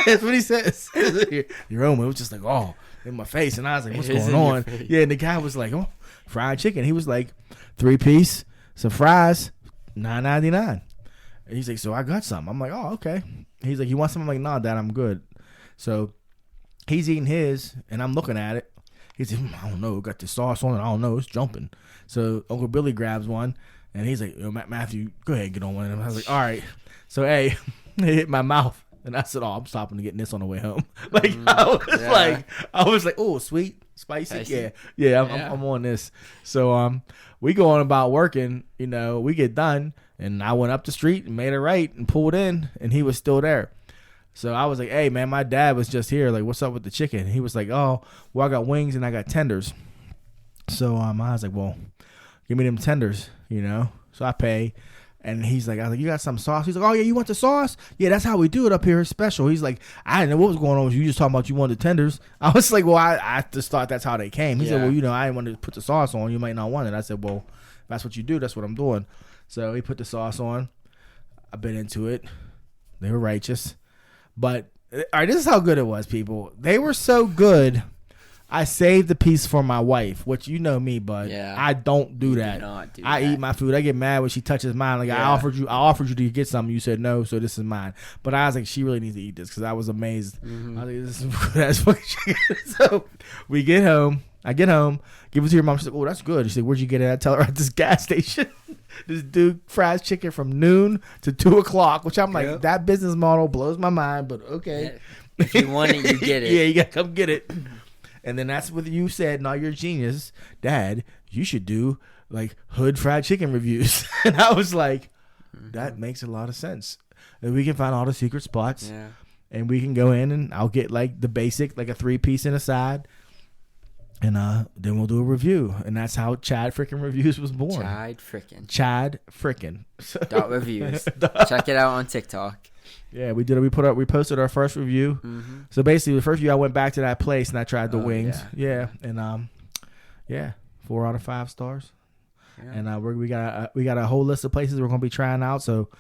S2: that's what he says. The aroma, it was just like, oh, in my face, and I was like, "What's going on?" Yeah, and the guy was like, "Oh, fried chicken." He was like, 3-piece, some fries, $9.99. And he's like, "So I got some." I'm like, "Oh, okay." He's like, "You want some?" I'm like, "Nah, Dad, I'm good." So he's eating his, and I'm looking at it, He said, I don't know, got the sauce on it. I don't know, it's jumping. So Uncle Billy grabs one, and he's like, Matthew, go ahead and get on one of them. I was like, all right. So, hey, it hit my mouth. And I said, oh, I'm stopping to get this on the way home. I was like, oh, sweet, spicy. Yeah, I'm on this. So we go on about working, we get done, and I went up the street and made a right and pulled in, and he was still there. So I was like, hey, man, my dad was just here. Like, what's up with the chicken? And he was like, oh, well, I got wings and I got tenders. So I was like, well, give me them tenders, So I pay. And I was like, you got some sauce? He's like, oh, yeah, you want the sauce? Yeah, that's how we do it up here. It's special. He's like, I didn't know what was going on with you. You just talking about you wanted tenders. I was like, well, I just thought that's how they came. He said, well, I didn't want to put the sauce on. You might not want it. I said, well, if that's what you do, that's what I'm doing. So he put the sauce on. I've been into it. They were righteous. But, all right, this is how good it was, people. They were so good. I saved the piece for my wife, which you know me, bud. Yeah. I don't do that. I eat my food. I get mad when she touches mine. Like I offered you to get something. You said no, so this is mine. But I was like, she really needs to eat this because I was amazed. Mm-hmm. I was like, this is that's fucking chicken. So we get home. I get home, give it to your mom. She's like, oh, that's good. She said, where'd you get it? I tell her at this gas station. This dude fries chicken from noon to 2 o'clock, which I'm like, that business model blows my mind, but okay.
S1: Yeah. If you want it, you get it.
S2: Yeah, you got to come get it. And then that's what you said, no, you're a genius. Dad, you should do like hood fried chicken reviews. And I was like, that makes a lot of sense. And we can find all the secret spots. Yeah. And we can go in and I'll get like the basic, like a 3-piece and a side. And then we'll do a review. And that's how Chad Frickin' Reviews was born. Chad Frickin'.
S1: .reviews. Check it out on TikTok.
S2: Yeah, we did. We posted our first review. Mm-hmm. So basically, the first review, I went back to that place and I tried the wings. Yeah, and 4 out of 5 stars. Yeah. And we got a whole list of places we're gonna be trying out. So,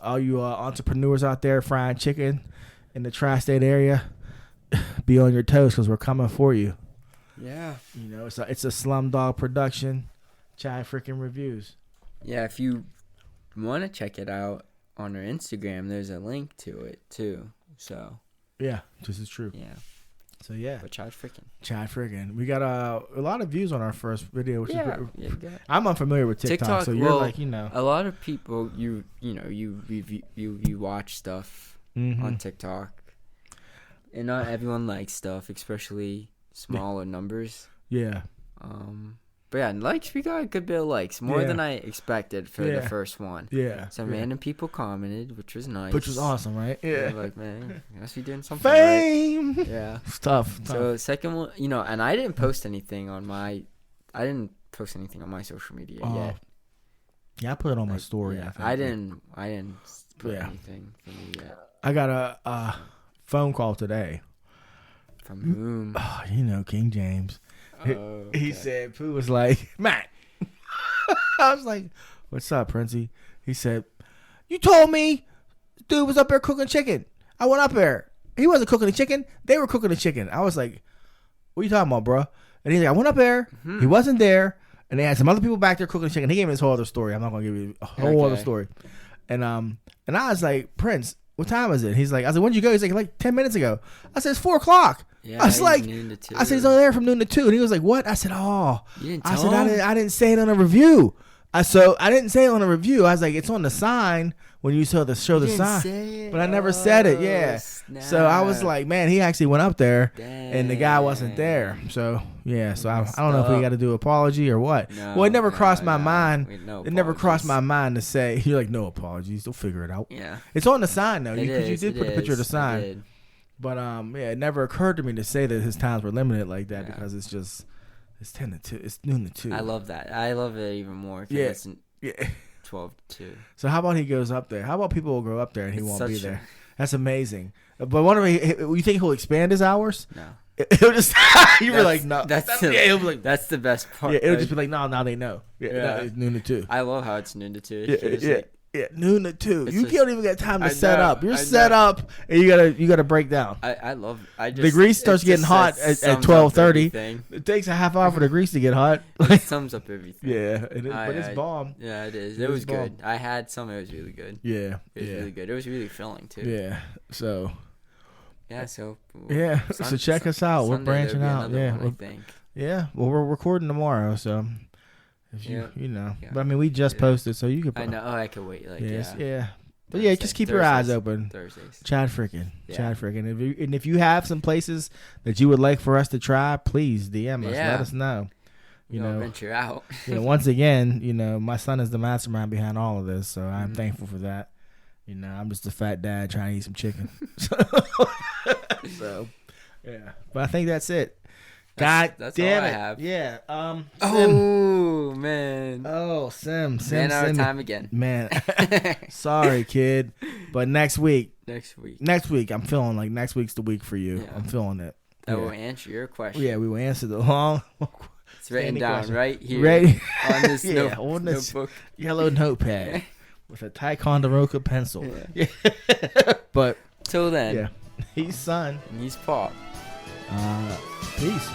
S2: all you entrepreneurs out there frying chicken in the tri-state area, be on your toes because we're coming for you.
S1: Yeah,
S2: it's a Slumdog production. Chad Frickin' Reviews.
S1: Yeah, if you want to check it out. On our Instagram, there's a link to it too. So
S2: yeah, this is true.
S1: Yeah.
S2: So yeah.
S1: But Chad Frickin'. We
S2: got a lot of views on our first video, which
S1: is
S2: I'm unfamiliar with TikTok, so you're
S1: a lot of people you watch stuff on TikTok, and not everyone likes stuff, especially smaller numbers.
S2: Yeah.
S1: But yeah, likes, we got a good bit of likes. More than I expected for the first one.
S2: Yeah.
S1: Some random people commented, which was nice.
S2: Which was awesome, right? Yeah.
S1: Like, man, I guess we doing something
S2: Fame!
S1: Right. Yeah.
S2: It's tough.
S1: So second one, and I didn't post anything on my social media yet.
S2: Yeah, I put it on my story.
S1: Yeah, I didn't put anything for me yet.
S2: I got a phone call today.
S1: From whom?
S2: Oh, King James. He said, Pooh was like, Matt. I was like, what's up, Princey? He said, you told me dude was up there cooking chicken. I went up there. He wasn't cooking the chicken. They were cooking the chicken. I was like, what are you talking about, bro? And he's like, I went up there. Mm-hmm. He wasn't there. And they had some other people back there cooking chicken. He gave me this whole other story. I'm not going to give you a whole other story. And I was like, Prince, what time is it? He's like, I said, when did you go? He's like 10 minutes ago. I said, it's 4 o'clock. Yeah, I was like, I said, he's only there from noon to 2. And he was like, what? I said, oh.
S1: You didn't tell him?
S2: I didn't say it on a review. I didn't say it on a review. I was like, it's on the sign when you show the sign. But I never said it. Yeah. Snap. So I was like, man, he actually went up there.
S1: Dang.
S2: And the guy wasn't there. So, yeah. So I don't know if we got to do an apology or what.
S1: No,
S2: well, it never crossed my mind.
S1: It
S2: never crossed my mind to say, you're like, no apologies. They'll figure it out.
S1: Yeah.
S2: It's on the sign, though. Because you did put the picture of the sign.
S1: I did.
S2: But it never occurred to me to say that his times were limited like that because it's 10 to 2. It's noon to 2.
S1: I love that. I love it even more. Yeah. 12 to 2.
S2: So how about he goes up there? How about people will go up there and he won't be there? That's amazing. But wonder, you think he'll expand his hours?
S1: No.
S2: It'll just you were like no.
S1: He'll be like, that's the best part.
S2: Yeah, it'll just be like no, now they know. Yeah, no, it's noon to 2.
S1: I love how it's noon to 2.
S2: Yeah, noon to 2. You can't even get time to set up. You're set up, and you gotta break down.
S1: I love.
S2: The grease starts getting hot at 12:30. It takes a half hour for the grease to get hot.
S1: It sums up everything.
S2: Yeah, but it's bomb.
S1: Yeah, it is. It was good. I had some. It was really good.
S2: Yeah,
S1: it was really good. It was really filling too.
S2: Yeah. So,
S1: Yeah, so
S2: Yeah, so check us out. We're
S1: Sunday,
S2: branching
S1: there'll
S2: out.
S1: be another
S2: Yeah,
S1: one, I think.
S2: yeah. Well, we're recording tomorrow, so if you
S1: Yeah.
S2: But I mean, we just posted, so you could.
S1: I know. Oh, I could wait. Like,
S2: Yeah. But yeah, just keep your eyes open.
S1: Thursdays.
S2: Chad Frickin. If you have some places that you would like for us to try, please DM us. Let us know. You know,
S1: venture out.
S2: Once again, my son is the mastermind behind all of this, so I'm thankful for that. I'm just a fat dad trying to eat some chicken. So, yeah. But I think that's it. That's damn
S1: all
S2: it.
S1: I have.
S2: Yeah.
S1: Oh, man.
S2: Oh, Sim.
S1: Man, out of time again.
S2: Man. Sorry, kid. But next week, I'm feeling like next week's the week for you. Yeah. I'm feeling it.
S1: That will answer your question.
S2: Yeah, we will answer the long.
S1: It's written down question. Right here.
S2: Ready?
S1: On this notebook.
S2: Yellow notepad with a Ticonderoga pencil. Yeah. But
S1: till then.
S2: Yeah. He's son.
S1: And he's Paul.
S2: Peace.